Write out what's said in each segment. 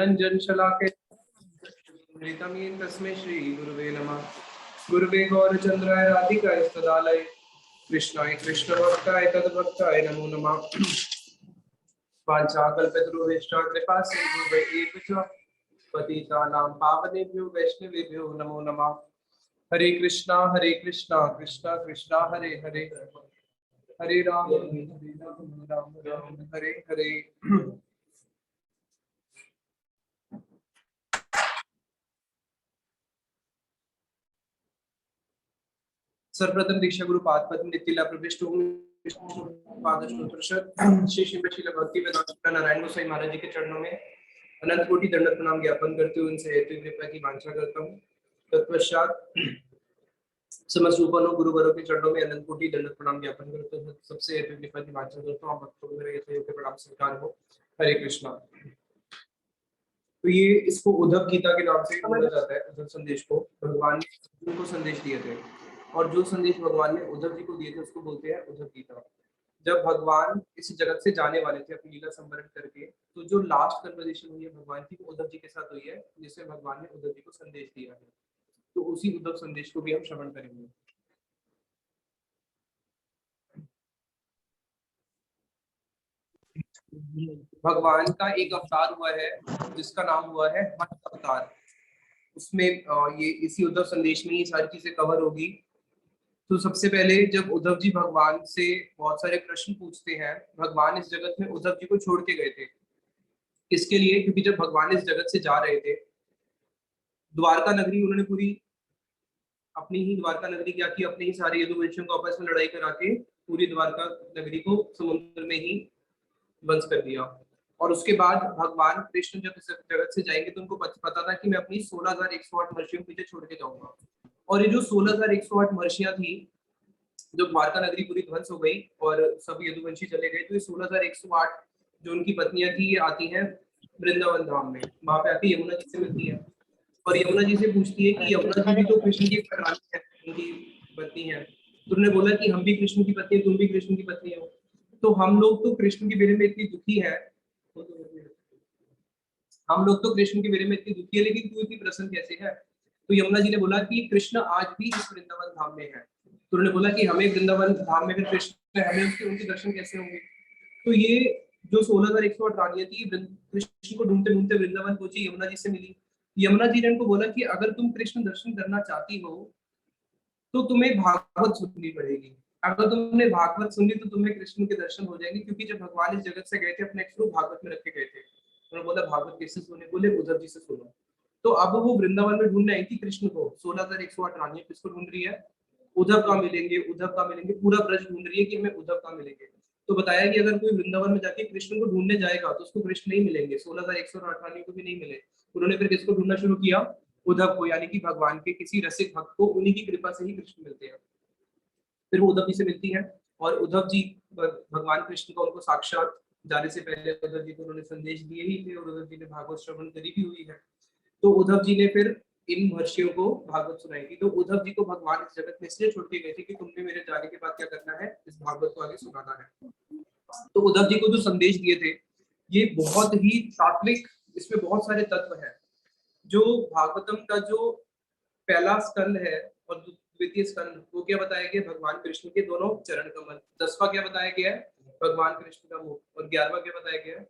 रंजन शलाके मृतमीन तस्मै श्री गुरुवे नमः। गुरुवे गौरचंद्राय राधिकाय सदालय कृष्णाय कृष्ण भक्ताय तद्भक्ताय नमो नमः। वाञ्छाकल्पतरुभ्यश्च कृपा सिन्धुभ्येव च पतितानां पावनेभ्यो वैष्णवेभ्यो नमो नमः। हरे कृष्णा कृष्णा कृष्णा हरे हरे, हरे राम राम राम हरे हरे। सर्वप्रथम दीक्षा गुरु पाद पद्म नित्य प्रविष्ट श्री श्री भक्ति वेदांत नारायण गोसाई महाराज जी के चरणों में अनंत कोटि दंडवत प्रणाम ज्ञापन करते हुए उनसे हेतु कृपा की वांछा करता हूँ। तत्पश्चात समस्त रूपों गुरुवरों के चरणों में अनंत कोटि दंडवत प्रणाम ज्ञापन करते हुए सबसे हेतु कृपा की वांछा करता हूँ। भक्तों को मेरे यथायोग्य के प्रणाम स्वीकार हो। हरे कृष्णा। तो ये इसको उद्धव गीता के नाम से बोला जाता है। उद्धव संदेश को भगवान ने अर्जुन को संदेश दिए थे और जो संदेश भगवान ने उद्धव जी को दिए थे उसको बोलते हैं उद्धव गीता। जब भगवान इस जगत से जाने वाले थे अपनी लीला संवरण करके, तो जो लास्ट कन्वर्सेशन हुई है भगवान की वो उद्धव जी के साथ हुई है, जिसमें भगवान ने उद्धव जी को संदेश दिया है। तो उसी उद्धव संदेश को भी हम श्रवण करेंगे। भगवान का एक अवतार हुआ है जिसका नाम हुआ है मत्स्य अवतार। उसमें ये इसी उद्धव संदेश में ये सारी चीजें कवर होगी। तो सबसे पहले जब उद्धव जी भगवान से बहुत सारे प्रश्न पूछते हैं, भगवान इस जगत में उद्धव जी को छोड़ के गए थे। किसके लिए? क्योंकि जब भगवान इस जगत से जा रहे थे, द्वारका नगरी उन्होंने पूरी अपनी ही द्वारका नगरी क्या की, अपने ही सारे यदुवंशियों को आपस में लड़ाई करा के पूरी द्वारका नगरी को समुद्र में ही ध्वंस कर दिया। और उसके बाद भगवान कृष्ण जब इस जगत से जाएंगे तो उनको पता था कि मैं अपनी 16,108 महर्षियों पीछे छोड़ के जाऊंगा। और ये जो 16,108 महर्षियां थी, जब द्वारका नगरी पूरी ध्वंस हो गई और सब यदुवंशी चले गए, तो ये 16,108 जो उनकी पत्नियां थी ये आती हैं वृंदावन धाम में। वहां पे आके यमुना जी से मिलती है और यमुना जी से पूछती है कि यमुना जी भी तो कृष्ण की रानी है, उनकी पत्नी है। तो उन्होंने बोला कि हम भी कृष्ण की पत्नी, तुम भी कृष्ण की पत्नी हो। तो हम लोग तो कृष्ण के बारे में इतनी दुखी है, हम लोग तो कृष्ण के बारे में इतनी दुखी है, लेकिन तू इतनी प्रसन्न कैसे है? तो यमुना जी ने बोला कि कृष्ण आज भी इस वृंदावन धाम में है। तो उन्होंने बोला कि हमें वृंदावन धाम में फिर कृष्ण है, हमें उनके दर्शन कैसे होंगे? तो ये जो 16,108 रानियां थी कृष्ण को ढूंढते ढूंढते वृंदावन पहुंची, यमुना जी से मिली। यमुना जी ने उनको बोला कि अगर तुम कृष्ण दर्शन करना चाहती हो तो तुम्हें भागवत सुननी पड़ेगी। अगर तुमने भागवत सुनी तो तुम्हें कृष्ण के दर्शन हो जाएंगे, क्योंकि जब भगवान इस जगत से गए थे अपने स्वरूप भागवत में रखे गए थे। उन्होंने बोला भागवत किससे सुने? बोले उद्धव जी से सुनो। तो अब वो वृंदावन में ढूंढने आई थी कृष्ण को। 16,108 रानियां किसको ढूंढ रही है? उद्धव का मिलेंगे, उद्धव का मिलेंगे। पूरा ब्रज ढूंढ रही है कि हमें उद्धव का मिलेंगे। तो बताया कि अगर कोई वृंदावन में जाके कृष्ण को ढूंढने जाएगा तो उसको कृष्ण नहीं मिलेंगे, 16,108 रानियों को भी नहीं मिले। उन्होंने फिर किसको ढूंढना शुरू किया? उद्धव को, यानी कि भगवान के किसी रसिक भक्त को। उन्हीं की कृपा से ही कृष्ण मिलते हैं। फिर वो उद्धव जी से मिलती है और उद्धव जी भगवान कृष्ण को उनको साक्षात जाने से पहले उद्धव जी को उन्होंने संदेश दिए ही थे और उद्धव जी ने भागवत श्रवण करी भी हुई है। तो उद्धव जी ने फिर इन महर्षियों को भागवत सुनाई थी। तो उद्धव जी को भगवान इस जगत में इसलिए छोड़ के गए थे कि तुमने मेरे जाने के बाद क्या करना है? इस भागवत को आगे सुनाना है। तो उद्धव जी को जो संदेश दिए थे ये बहुत ही सात्विक, इसमें बहुत सारे तत्व हैं। जो भागवतम का जो पहला स्कंद है और द्वितीय स्कंद, वो क्या बताया गया? भगवान कृष्ण के दोनों चरण कमल। 10वां क्या बताया गया है? भगवान कृष्ण का मुख। और 11वां क्या बताया गया है?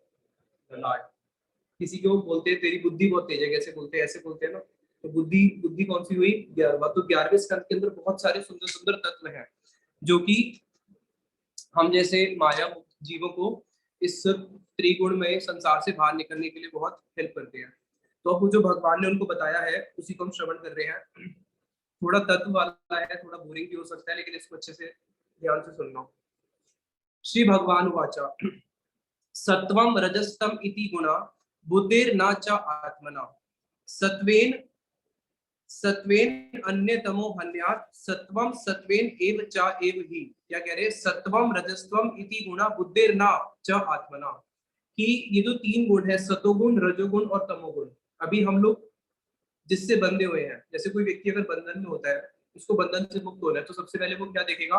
ललाट। किसी को बोलते हैं तेरी बुद्धि बहुत तेज है, कैसे बोलते हैं? ऐसे बोलते हैं ना। तो बुद्धि बुद्धि कौन सी हुई? 11वां। तो 11वें स्कंद के अंदर बहुत सारे सुंदर सुंदर तत्व हैं जो कि हम जैसे माया जीवों को इस त्रिगुण में संसार से बाहर निकलने के लिए बहुत हेल्प करते हैं। तो अब जो भगवान ने उनको बताया है उसी को हम श्रवण कर रहे हैं। थोड़ा तत्व वाला है, थोड़ा बोरिंग भी हो सकता है, लेकिन इसको अच्छे से ध्यान से सुनना। श्री भगवान वाचा सत्वम रजस्तम इति गुणा बुद्धिर्न च आत्मना सत्वेन सत्वेन अन्यतमो हन्यात् सत्वम सत्वेन एव च एव ही। क्या कह रहे हैं? सत्वम रजस्वम इति गुणा बुद्धिर्न च आत्मना, कि ये जो तीन गुण है सतोगुण, रजोगुण और तमोगुण, अभी हम लोग जिससे बंधे हुए हैं। जैसे कोई व्यक्ति अगर बंधन में होता है, उसको बंधन से मुक्त होना है, तो सबसे पहले वो क्या देखेगा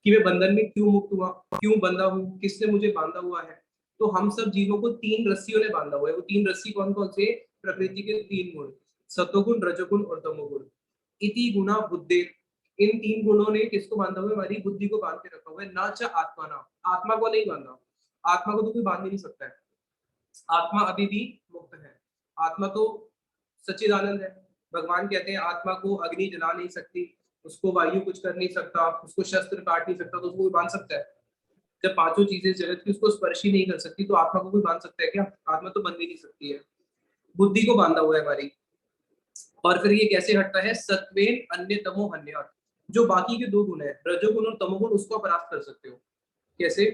कि मैं बंधन में क्यों मुक्त हुआ, क्यों बंधा हूँ, किसने मुझे बांधा हुआ है। तो हम सब जीवों को 3 रस्सियों ने बांधा हुआ है। वो 3 रस्सी कौन कौन से? प्रकृति के 3 गुण, सत्वगुण, रजोगुण और तमोगुण। इति गुणा बुद्धि, इन 3 गुणों ने किसको बांधा हुआ है? हमारी बुद्धि को बांध के रखा हुआ है। ना च आत्मा ना, आत्मा को नहीं बांधा, आत्मा को तो कोई बांध ही नहीं सकता है। आत्मा अभी भी मुक्त है, आत्मा तो सच्चिदानंद है। भगवान कहते हैं आत्मा को अग्नि जला नहीं सकती, उसको वायु कुछ कर नहीं सकता, उसको शस्त्र काट नहीं सकता, तो उसको कोई बांध सकता है? जब पांचों चीजें जगत की उसको स्पर्श ही नहीं कर सकती, तो आत्मा को कोई बांध सकता है क्या? आत्मा तो बंध ही नहीं सकती है। बुद्धि को बांधा हुआ है हमारी। और फिर ये कैसे हटता है? सत्वेन अन्य तमो हन्य, जो बाकी के 2 गुण है रजोगुण और तमोगुण, उसको आप परास्त कर सकते हो। कैसे?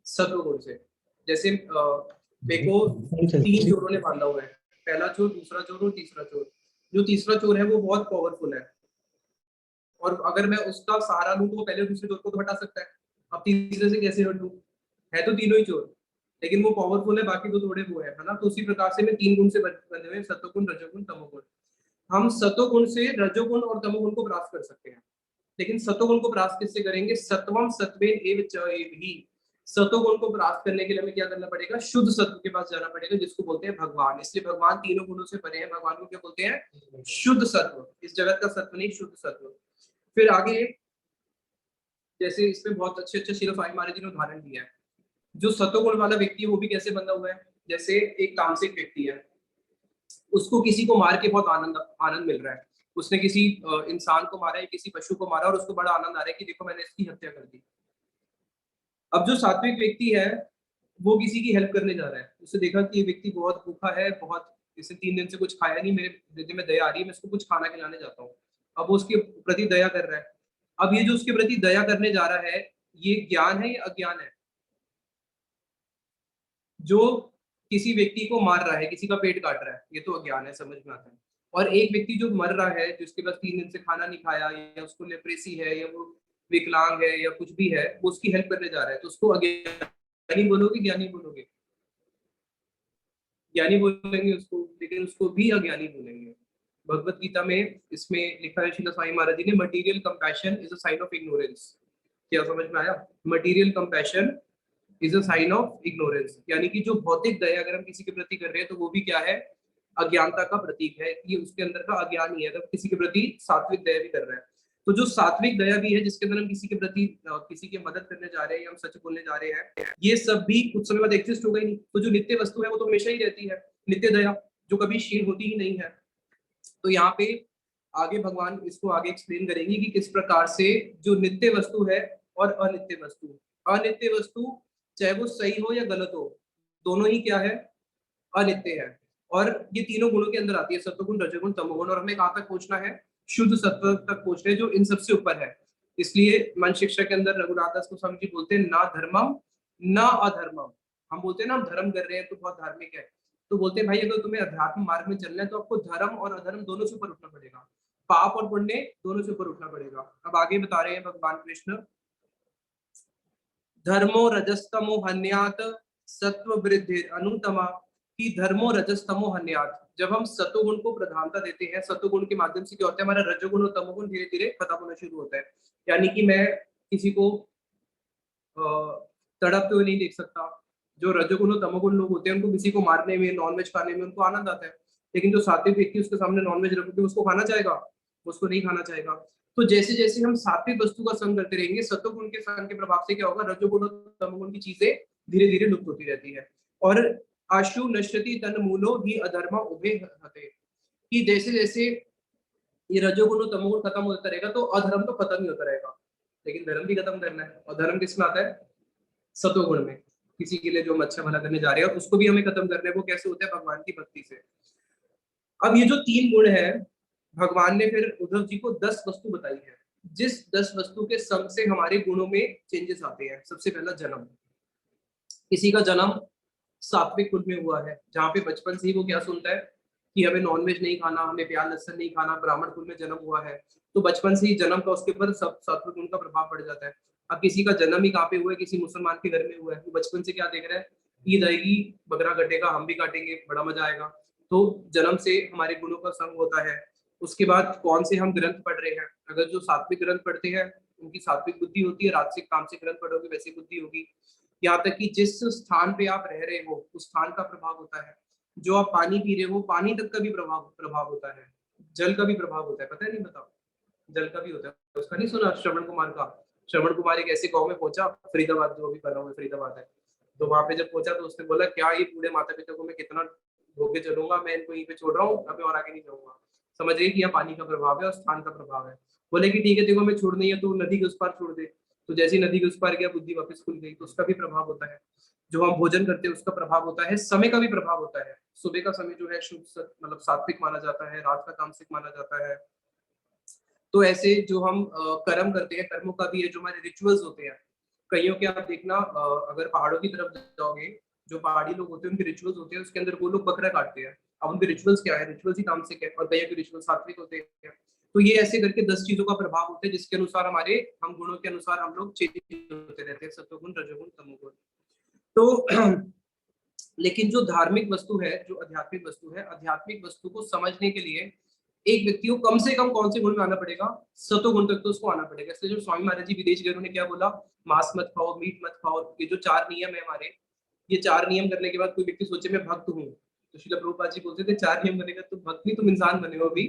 सत्वगुण से। जैसे देखो 3 चोरों ने बांधा हुआ है, पहला चोर, दूसरा चोर और तीसरा चोर। जो तीसरा चोर है वो बहुत पावरफुल है, और अगर मैं उसका सहारा लूं तो वो पहले दूसरे चोर को तो हटा सकता है। अब तीसरे से कैसे हटूं? है तो तीनों ही चोर, लेकिन वो पावरफुल है, बाकी तो थोड़े वो है ना। तो उसी प्रकार से मैं 3 गुण से बने हुए, सत्वगुण, रजोगुण, तमोगुण। हम सत्वगुण से रजोगुण और तमोगुण को प्राप्त कर सकते हैं, लेकिन सत्वगुण को प्राप्त किससे करेंगे? सत्वम सत्वेन एव च एव ही। सत्वगुण को प्राप्त करने के लिए हमें क्या करना पड़ेगा? शुद्ध सत्व के पास जाना पड़ेगा, जिसको बोलते हैं भगवान। इसलिए भगवान तीनों गुणों से परे हैं, भगवान को क्या बोलते हैं? शुद्ध सत्व। इस जगत का सत्व नहीं, शुद्ध सत्व। फिर आगे, जैसे इसमें बहुत अच्छे अच्छे श्रील साईं महाराज जी ने उदाहरण दिया है। जो सत्वगुण वाला व्यक्ति है वो भी कैसे बंधा हुआ है? जैसे एक तामसिक व्यक्ति है, उसको किसी को मार के बहुत आनंद आनंद मिल रहा है। उसने किसी इंसान को मारा है, किसी पशु को मारा, और उसको बड़ा आनंद आ रहा है कि देखो मैंने इसकी हत्या कर दी। अब जो सात्विक व्यक्ति है वो किसी की हेल्प करने जा रहा है, उसने देखा कि ये व्यक्ति बहुत भूखा है, बहुत इसे 3 दिन से कुछ खाया नहीं, मेरे हृदय में दया आ रही है, मैं इसको कुछ खाना खिलाने जाता हूँ। अब वो उसके प्रति दया कर रहा है। अब ये जो उसके प्रति दया करने जा रहा है, ये ज्ञान है या अज्ञान है? जो किसी व्यक्ति को मार रहा है, किसी का पेट काट रहा है, ये तो अज्ञान है, समझ में आता है। और एक व्यक्ति जो मर रहा है, जिसके पास 3 दिन से खाना नहीं खाया, या उसको लेप्रेसी है, या वो विकलांग है, या कुछ भी है, वो उसकी हेल्प करने जा रहा है, तो उसको अज्ञानी बोलोगे, ज्ञानी बोलोगे? ज्ञानी बोलेंगे उसको, लेकिन उसको भी अज्ञानी बोलेंगे। भगवत गीता में इसमें लिखा है श्रील साईं महाराज जी ने, material compassion is a sign of ignorance. क्या समझ में आया? Material compassion is a sign of ignorance, यानी कि जो भौतिक दया अगर हम किसी के प्रति कर रहे हैं तो वो भी क्या है? अज्ञानता का प्रतीक है, ये उसके अंदर का अज्ञान ही है। अगर किसी के प्रति सात्विक दया भी कर रहा है, तो जो सात्विक दया भी है, जिसके अंदर हम किसी के प्रति किसी की मदद करने जा रहे हैं, या हम सच बोलने जा रहे हैं, ये सब भी कुछ समय बाद एग्जिस्ट हो गई नहीं। तो जो नित्य वस्तु है वो तो हमेशा ही रहती है, नित्य दया जो कभी क्षीण होती ही नहीं है। तो यहाँ पे आगे भगवान इसको आगे एक्सप्लेन करेंगे कि किस प्रकार से जो नित्य वस्तु है और अनित्य वस्तु, अनित्य वस्तु चाहे वो सही हो या गलत हो, दोनों ही क्या है? अनित्य है। और ये तीनों गुणों के अंदर आती है, सत्वगुण, रजोगुण, तमोगुण। और हमें कहाँ तक पहुंचना है? शुद्ध सत्व तक पहुंचना है, जो इन सबसे ऊपर है। इसलिए मन शिक्षा के अंदर रघुनाथ दास गोस्वामी जी बोलते हैं, ना धर्मम ना अधर्मम। हम बोलते हैं ना हम धर्म कर रहे हैं तो बहुत धार्मिक है, तो बोलते हैं भाई अगर तुम्हें अध्यात्म मार्ग में चलना है तो आपको धर्म और अधर्म दोनों से ऊपर उठना पड़ेगा, पाप और पुण्य दोनों से ऊपर उठना पड़ेगा। अब आगे बता रहे हैं भगवान कृष्ण, धर्मो रजस्तमो हन्यात सत्व वृद्धि अनुतमा, कि धर्मो रजस्तमो हन्यात। जब हम सत्वगुण को प्रधानता देते हैं, सत्वगुण के माध्यम से क्या होता है? हमारा रजोगुण और तमोगुण धीरे धीरे खत्म होना शुरू होता है। यानी कि मैं किसी को तड़पते हुए नहीं देख सकता। जो रजोगुण और तमोगुण लोग होते हैं उनको किसी को मारने में, नॉनवेज खाने में उनको आनंद आता है, लेकिन जो सात्विक व्यक्ति उसके सामने नॉनवेज रखोगे उसको खाना चाहेगा? उसको नहीं खाना चाहेगा। तो जैसे जैसे हम सात्विक वस्तु का संग करते रहेंगे, सत्वगुण के संग के प्रभाव से क्या होगा? रजोगुण और तमोगुण की चीजें धीरे धीरे लुप्त होती रहती है। और आशु नश्यति तन मूलो ही अधर्म उभे हते, कि जैसे जैसे ये रजोगुण और तमोगुण खत्म होता रहेगा तो अधर्म तो खत्म ही होता रहेगा, लेकिन धर्म भी खत्म करना है। और धर्म किसमें आता है? सत्वगुण में। किसी के लिए जो हम अच्छा भला करने जा रहे हैं उसको भी हमें खत्म करना है। वो कैसे होता है? भगवान की भक्ति से। अब ये जो 3 गुण है, भगवान ने फिर उद्धव जी को 10 वस्तु बताई है, जिस 10 वस्तु के संग से हमारे गुणों में चेंजेस आते हैं। सबसे पहला जन्म। किसी का जन्म सात्विक कुल में हुआ है, जहाँ पे बचपन से ही वो क्या सुनता है कि हमें नॉनवेज नहीं खाना, हमें प्याज लहसुन नहीं खाना, ब्राह्मण कुल में जन्म हुआ है, तो बचपन से ही जन्म का उसके ऊपर सब सात्विक गुण का प्रभाव पड़ जाता है। अब किसी का जन्म ही कहाँ पे हुआ है? किसी मुसलमान के घर में हुआ है, वो बचपन से क्या देख रहा है? ईद आएगी, बकरा कटेगा, हम भी काटेंगे, बड़ा मजा आएगा। तो जन्म से हमारे गुणों का संग होता है। उसके बाद कौन से हम ग्रंथ पढ़ रहे हैं, अगर जो सात्विक ग्रंथ पढ़ते हैं उनकी सात्विक बुद्धि होती है, राजसिक तामसिक ग्रंथ पढ़ोगे वैसी बुद्धि होगी। यहाँ तक कि जिस स्थान पे आप रह रहे हो उस स्थान का प्रभाव होता है, जो आप पानी पी रहे हो पानी तक का भी प्रभाव प्रभाव होता है, जल का भी प्रभाव होता है, पता है नहीं पता? जल का भी होता है। उसका नहीं सुना श्रवण कुमार का? श्रवण कुमार एक ऐसे गांव में पहुंचा, फरीदाबाद जो अभी बना हुआ फरीदाबाद है, तो वहां पे जब पहुंचा तो उसने बोला क्या ये बूढ़े माता पिता को मैं कितना धोके चलूंगा, मैं इनको यहीं पे छोड़ रहा हूँ, अभी और आगे नहीं जाऊंगा। समझ रही कि यह पानी का प्रभाव है और स्थान का प्रभाव है। बोले कि ठीक है देखो मैं छोड़नी है तो नदी के उस पार छोड़ दे, तो जैसे ही नदी के उस पार गया बुद्धि वापस खुल गई, तो उसका भी प्रभाव होता है। जो हम भोजन करते हैं उसका प्रभाव होता है, समय का भी प्रभाव होता है। सुबह का समय जो है शुभ मतलब सात्विक माना जाता है, रात का तामसिक माना जाता है। तो ऐसे जो हम कर्म करते हैं, कर्मों का भी है, जो हमारे रिचुअल्स होते हैं, कईयों के आप देखना अगर पहाड़ों की तरफ जाओगे, जो पहाड़ी लोग होते हैं उनके रिचुअल्स होते हैं, उसके अंदर वो लोग बकरा काटते हैं। अब उनके रिचुअल्स क्या है? रिचुअल्स ही तामसिक है और कईयों के रिचुअल्स सात्विक होते हैं। तो ये ऐसे करके 10 चीजों का प्रभाव होता है जिसके अनुसार हमारे हम गुणों के अनुसार हम लोग चेंज होते रहते हैं, सत्वगुण रजोगुण तमोगुण। तो लेकिन जो धार्मिक वस्तु है, जो आध्यात्मिक वस्तु है, आध्यात्मिक वस्तु को समझने के लिए एक व्यक्ति को कम से कम कौन से गुण में आना पड़ेगा? सतोगुण तक तो उसको आना पड़ेगा। इसलिए जो स्वामी महाराज जी विदेश गए उन्होंने क्या बोला? मांस मत खाओ, मीट मत खाओ। ये जो 4 नियम है हमारे, ये 4 नियम करने के बाद कोई व्यक्ति सोचे मैं भक्त हूँ, तो श्रील प्रभुपाद जी बोलते थे 4 नियम करने का तुम भक्त नहीं, तुम इंसान बने हो, अभी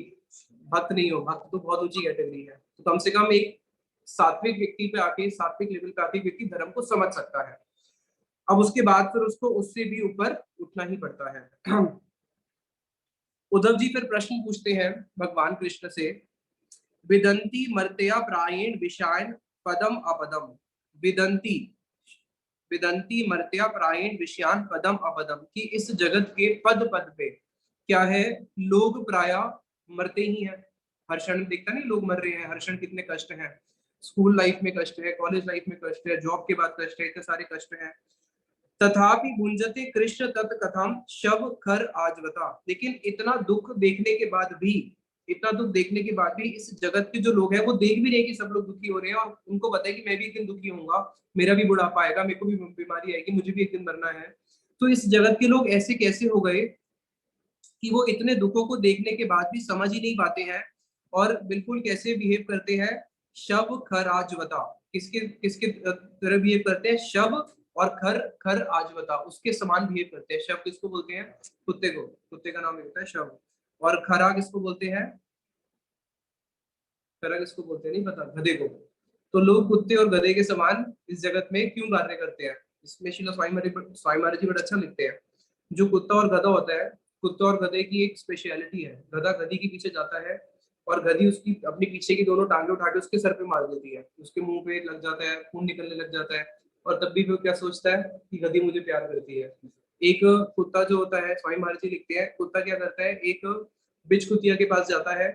भक्त नहीं हो। भक्त तो बहुत ऊंची कैटेगरी है। तो कम से कम एक सात्विक व्यक्ति पे आके, सात्विक लेवल पे आके व्यक्ति धर्म को समझ सकता है। अब उसके बाद फिर उसको उससे भी ऊपर उठना ही पड़ता है। उद्धव जी फिर प्रश्न पूछते हैं भगवान कृष्ण से, विदंती मर्त्या प्रायेण विषायन पदम अपदम। विदंती, विदंती मर्त्या प्रायेण विषयान पदम अपदम, कि इस जगत के पद पद पे क्या है, लोग प्राय मरते ही हैं। हर क्षण देखता नहीं लोग मर रहे हैं, हर क्षण कितने कष्ट हैं। स्कूल लाइफ में कष्ट है, कॉलेज लाइफ में कष्ट है, जॉब के बाद कष्ट है, इतने सारे कष्ट हैं। तथापि भुंजते कृष्ण तत् कथम शव खर आजवता। लेकिन इतना दुख देखने के बाद भी, इतना दुख देखने के बाद भी इस जगत के जो लोग हैं वो देख भी रहे कि सब लोग दुखी हो रहे हैं और उनको पता है कि मैं भी एक दिन दुखी होऊंगा, मेरा भी बुढ़ापा आएगा, मेरे को भी बीमारी आएगी, मुझे भी एक दिन मरना है। तो इस जगत के लोग ऐसे कैसे हो गए कि वो इतने दुखों को देखने के बाद भी समझ ही नहीं पाते हैं और बिल्कुल कैसे बिहेव करते हैं, शव खर आजवता। किसके किसके तरह बिहेव करते हैं? शव और खर, खर आजवता उसके समान बिहेव करते हैं। शव किसको बोलते हैं? कुत्ते को, कुत्ते का नाम होता है शव। और खरा किसको बोलते हैं? खरा किसको बोलते हैं नहीं पता, गधे को। तो लोग कुत्ते और गधे के समान इस जगत में क्यों कार्य करते हैं? इसमें श्रील स्वामी महाराज जी बड़ा अच्छा लिखते हैं। जो कुत्ता और गधा होता है, कुत्ते और गधे की एक स्पेशलिटी है, गधा गधी के पीछे जाता है और गधी उसकी अपने पीछे की दोनों टांगे उठा के उसके सर पे मार देती है, उसके मुंह पे लग जाता है, खून निकलने लग जाता है, और तब भी वो क्या सोचता है कि गधी मुझे प्यार करती है। एक कुत्ता जो होता है, स्वामी महाराज जी लिखते हैं, कुत्ता क्या करता है, एक बिच कुतिया के पास जाता है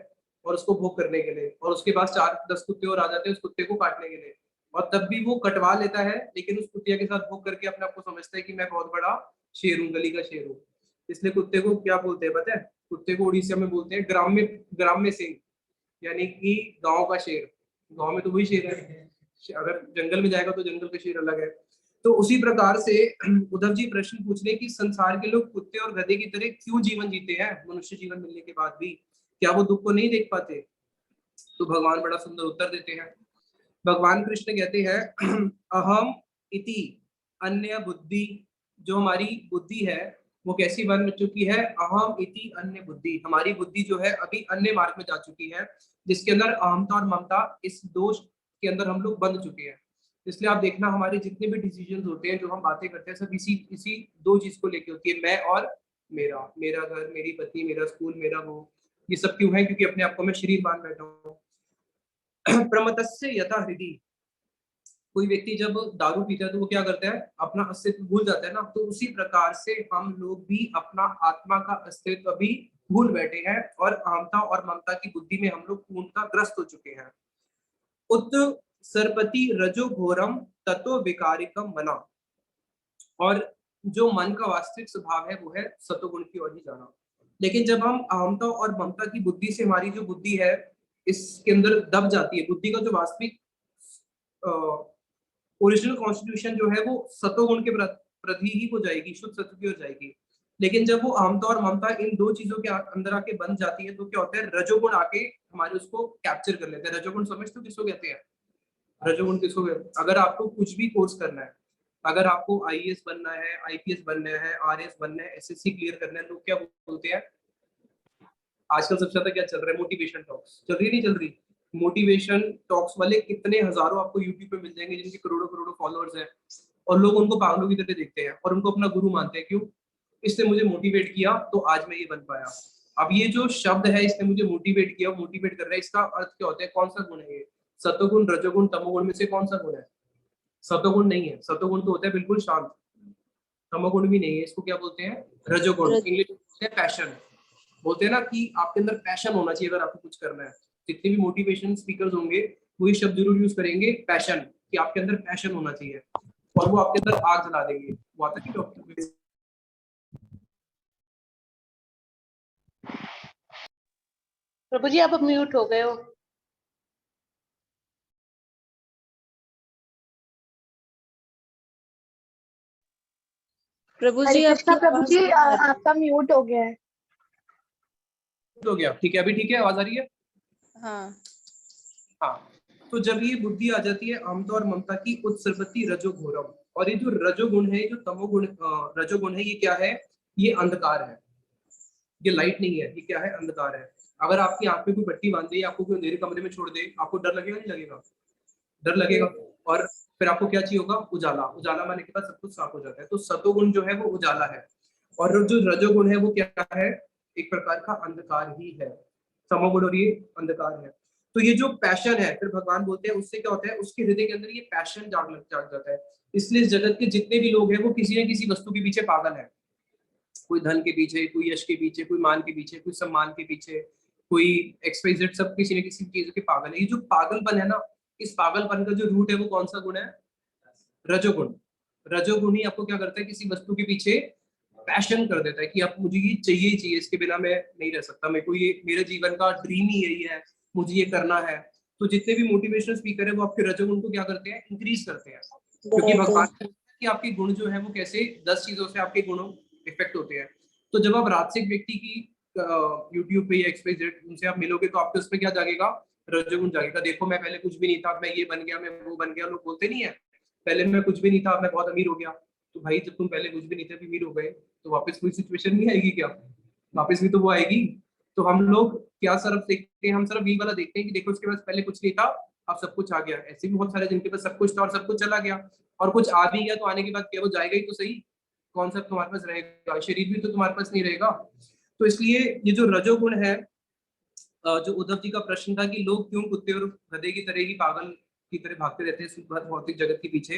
और उसको भोग करने के लिए, और उसके पास 4-10 कुत्ते और आ जाते हैं उस कुत्ते को काटने के लिए, और तब भी वो कटवा लेता है, लेकिन उस कुतिया के साथ भोग करके अपने आप को समझता है कि मैं बहुत बड़ा शेर हूँ, गली का शेर हूँ। इसलिए कुत्ते को क्या बोलते हैं पता है? कुत्ते को उड़ीसा में बोलते हैं ग्राम्य, ग्राम्य सिंह, यानी कि गांव का शेर। गांव में तो वही शेर है, अगर जंगल में जाएगा तो जंगल का शेर अलग है। तो उसी प्रकार से उद्धव जी प्रश्न पूछ रहे कि संसार के लोग कुत्ते और गधे की तरह क्यों जीवन जीते हैं मनुष्य जीवन मिलने के बाद भी? क्या वो दुख को नहीं देख पाते? तो भगवान बड़ा सुंदर उत्तर देते हैं। भगवान कृष्ण कहते हैं, अहम इति अन्य बुद्धि। जो हमारी बुद्धि है वो कैसी बन चुकी है? अहम इति अन्य बुद्धि। हमारी बुद्धि जो है अभी अन्य मार्ग में जा चुकी है, जिसके अंदर अहमता और ममता, इस दोष के अंदर हम लोग बंध चुके हैं। इसलिए आप देखना हमारे जितने भी डिसीजन होते हैं, जो हम बातें करते हैं, सब इसी इसी 2 चीज को लेके होती है, मैं और मेरा, मेरा घर, मेरी पत्नी, मेरा स्कूल, मेरा वो। ये सब क्यों है? क्योंकि अपने आप को मैं शरीर मान बैठा हूँ। प्रमतस्य यथा हृदि। कोई व्यक्ति जब दारू पीता है तो वो क्या करता है? अपना अस्तित्व भूल जाता है ना। तो उसी प्रकार से हम लोग भी अपना आत्मा का अस्तित्व भी भूल बैठे हैं और अहमता और ममता की बुद्धि में हम लोग पूर्णतः ग्रस्त हो चुके हैं। उत सरपति रजो घोरम तत्व विकारिकम मना। और जो मन का वास्तविक स्वभाव है वो है सतोगुण की ओर ही जाना। लेकिन जब हम अहमता और ममता की बुद्धि से, हमारी जो बुद्धि है इसके अंदर दब जाती है, बुद्धि का जो वास्तविक ओरिजिनल कॉन्स्टिट्यूशन जो है वो सतोगुण के प्रति ही हो जाएगी, शुद्ध सत्व की हो जाएगी। लेकिन जब वो अहमता और ममता इन 2 चीजों के अंदर आके बन जाती है तो क्या होता है? रजोगुण आके हमारे उसको कैप्चर कर लेते हैं। रजोगुण समझते हो किसको कहते हैं? रजोगुण किसको कहते हैं? अगर आपको कुछ भी कोर्स करना है, अगर आपको आईएएस बनना है, आईपीएस बनना है, आरएस बनना है, एसएससी क्लियर करना है, लोग क्या बोलते हैं? आजकल सबसे ज्यादा क्या चल रहा है? मोटिवेशन टॉक्स चल रही है, नहीं चल रही? मोटिवेशन टॉक्स वाले कितने हजारों आपको यूट्यूब पे मिल जाएंगे जिनके करोड़ों करोड़ों फॉलोअर्स हैं, और लोग उनको पागलों की तरह देखते हैं और उनको अपना गुरु मानते हैं। क्यों? इसने मुझे मोटिवेट किया तो आज मैं ये बन पाया। अब ये जो शब्द है, इसने मुझे मोटिवेट किया, मोटिवेट कर रहा है, इसका अर्थ क्या होता है? कौन सा गुण है ये? सतोगुण, रजोगुण, तमोगुण में से कौन सा गुण है? सतोगुण नहीं है। सतोगुण तो होता है बिल्कुल शांत, तमोगुण भी नहीं है। इसको क्या बोलते हैं? रजोगुण। रज इंग्लिश में बोलते हैं पैशन। बोलते हैं ना कि आपके अंदर पैशन होना चाहिए अगर आपको कुछ करना है। जितने भी मोटिवेशन स्पीकर्स होंगे वो ये शब्द जरूर यूज करेंगे, पैशन, कि आपके अंदर पैशन होना चाहिए, और वो आपके अंदर आग जला देंगे। वो आता है डॉक्टर। प्रभु जी, आप अब म्यूट हो गए हो। प्रभु हरे जी, कृष्णा आपकी प्रभु आवाज जी, नहीं आ रही। आपका म्यूट हो गया है। हो गया? ठीक है, अभी ठीक है? आवाज आ रही है? हाँ। हाँ। तो जब ये बुद्धि आ जाती है आमतौर ममता की उत्सर्पति रजोघोरम, और ये जो रजोगुण है, जो तमोगुण रजोगुण है, ये क्या है? ये अंधकार है। ये लाइट नहीं है, ये क्या है? अंधकार है। अगर आपकी आंख में कोई पट्टी बांध दे, आपको कोई अंधेरे कमरे में छोड़ दे, आपको डर लगेगा नहीं लगेगा? डर लगेगा। और फिर आपको क्या चाहिए होगा? उजाला। उजाला माने के बाद सब कुछ साफ हो जाता है। तो सतोगुण जो है वो उजाला है, और जो रजोगुण है वो क्या है? एक प्रकार का अंधकार ही है। तमोगुण और ये अंधकार है। तो ये जो पैशन है, फिर भगवान बोलते हैं उससे क्या होता है? उसके हृदय के अंदर ये पैशन जाग जाता है। इसलिए इस जगत के जितने भी लोग हैं वो किसी न किसी वस्तु के पीछे पागल है। कोई धन के पीछे, कोई यश के पीछे, कोई मान के पीछे, कोई सम्मान के पीछे, कोई एक्सवाइजेड, सब किसी न किसी चीज के पागल है। ये जो पागलपन है ना, इस पागलपन का जो रूट है वो कौन सा गुण है? रजोगुण। रजोगुण ही आपको क्या करता है? किसी वस्तु के पीछे पैशन कर देता है कि अब मुझे ये चाहिए ही चाहिए, इसके बिना मैं नहीं रह सकता, मेरे को ये, मेरे जीवन का ड्रीम ही यही है, मुझे ये करना है। तो जितने भी मोटिवेशनल स्पीकर है वो आपके रजोगुण को क्या करते हैं? इंक्रीज करते हैं। क्योंकि भगवान कहते हैं कि आपके गुण जो है वो कैसे 10 चीजों से आपके गुणों इफेक्ट होते हैं। तो जब आप राजसिक व्यक्ति की यूट्यूब पे या एक्सवाइजेड उनसे आप मिलोगे तो आपके उसमें क्या जागेगा? रजोगुण जागेगा। देखो मैं पहले कुछ भी नहीं था, मैं ये बन गया, मैं वो बन गया। लोग बोलते नहीं है पहले मैं कुछ भी नहीं था, मैं बहुत अमीर हो गया। तो भाई जब तुम पहले कुछ भी नहीं थे अभी अमीर हो गए, तो वापस कोई सिचुएशन नहीं आएगी क्या? वापस भी तो वो आएगी। तो हम लोग क्या सिर्फ देखते हैं? हम सिर्फ ये वाला देखते हैं कि देखो इसके पास पहले कुछ नहीं था, अब सब कुछ आ गया। ऐसे भी बहुत सारे जिनके पास सब कुछ था और सब कुछ चला गया, और कुछ आ भी गया तो आने के बाद क्या वो जाएगा ही तो सही। कौन सा तुम्हारे पास रहेगा? शरीर भी तो तुम्हारे पास नहीं रहेगा। तो इसलिए ये जो रजोगुण है, जो उद्धव जी का प्रश्न था कि लोग क्यों कुत्ते और गधे की तरह ही पागल की तरह भागते रहते हैं इस भौतिक जगत के पीछे,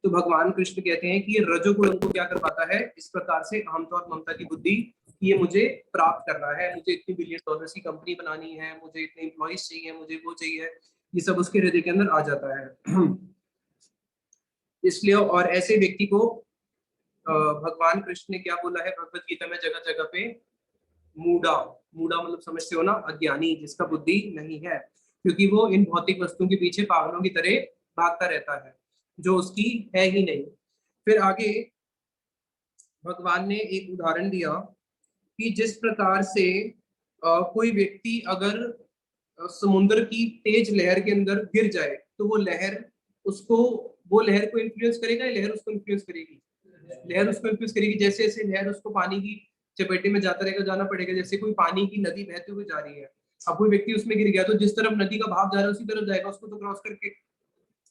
तो भगवान कृष्ण कहते हैं कि ये रजोगुण उनको क्या कर पाता है? इस प्रकार से अहमता और ममता की बुद्धि, कि ये मुझे प्राप्त करना है, मुझे इतनी बिलियन डॉलर्स की कंपनी बनानी है, मुझे इतने एम्प्लॉइज चाहिए, मुझे वो चाहिए, ये सब उसके हृदय के अंदर आ जाता है। इसलिए और ऐसे व्यक्ति को भगवान कृष्ण ने क्या बोला है भगवत गीता में जगह जगह पे? मूढ़ा। मूढ़ा मतलब समझते हो ना? अज्ञानी, जिसका बुद्धि नहीं है, क्योंकि वो इन भौतिक वस्तुओं के पीछे पागलों की तरह भागता रहता है जो उसकी है ही नहीं। फिर आगे भगवान ने एक उदाहरण दिया कि जिस प्रकार से कोई व्यक्ति अगर समुद्र की तेज लहर के अंदर गिर जाए तो वो लहर उसको, वो लहर को इन्फ्लुएंस करेगा या लहर उसको इन्फ्लुएंस करेगी? लहर उसको इन्फ्लुएंस करेगी। जैसे जैसे लहर उसको पानी की चपेटे में जाता रहेगा, जाना पड़ेगा। जैसे कोई पानी की नदी बहते हुए जा रही है, अब कोई व्यक्ति उसमें गिर गया तो जिस तरफ नदी का भाव जा रहा है उसी तरफ जाएगा, उसको तो क्रॉस करके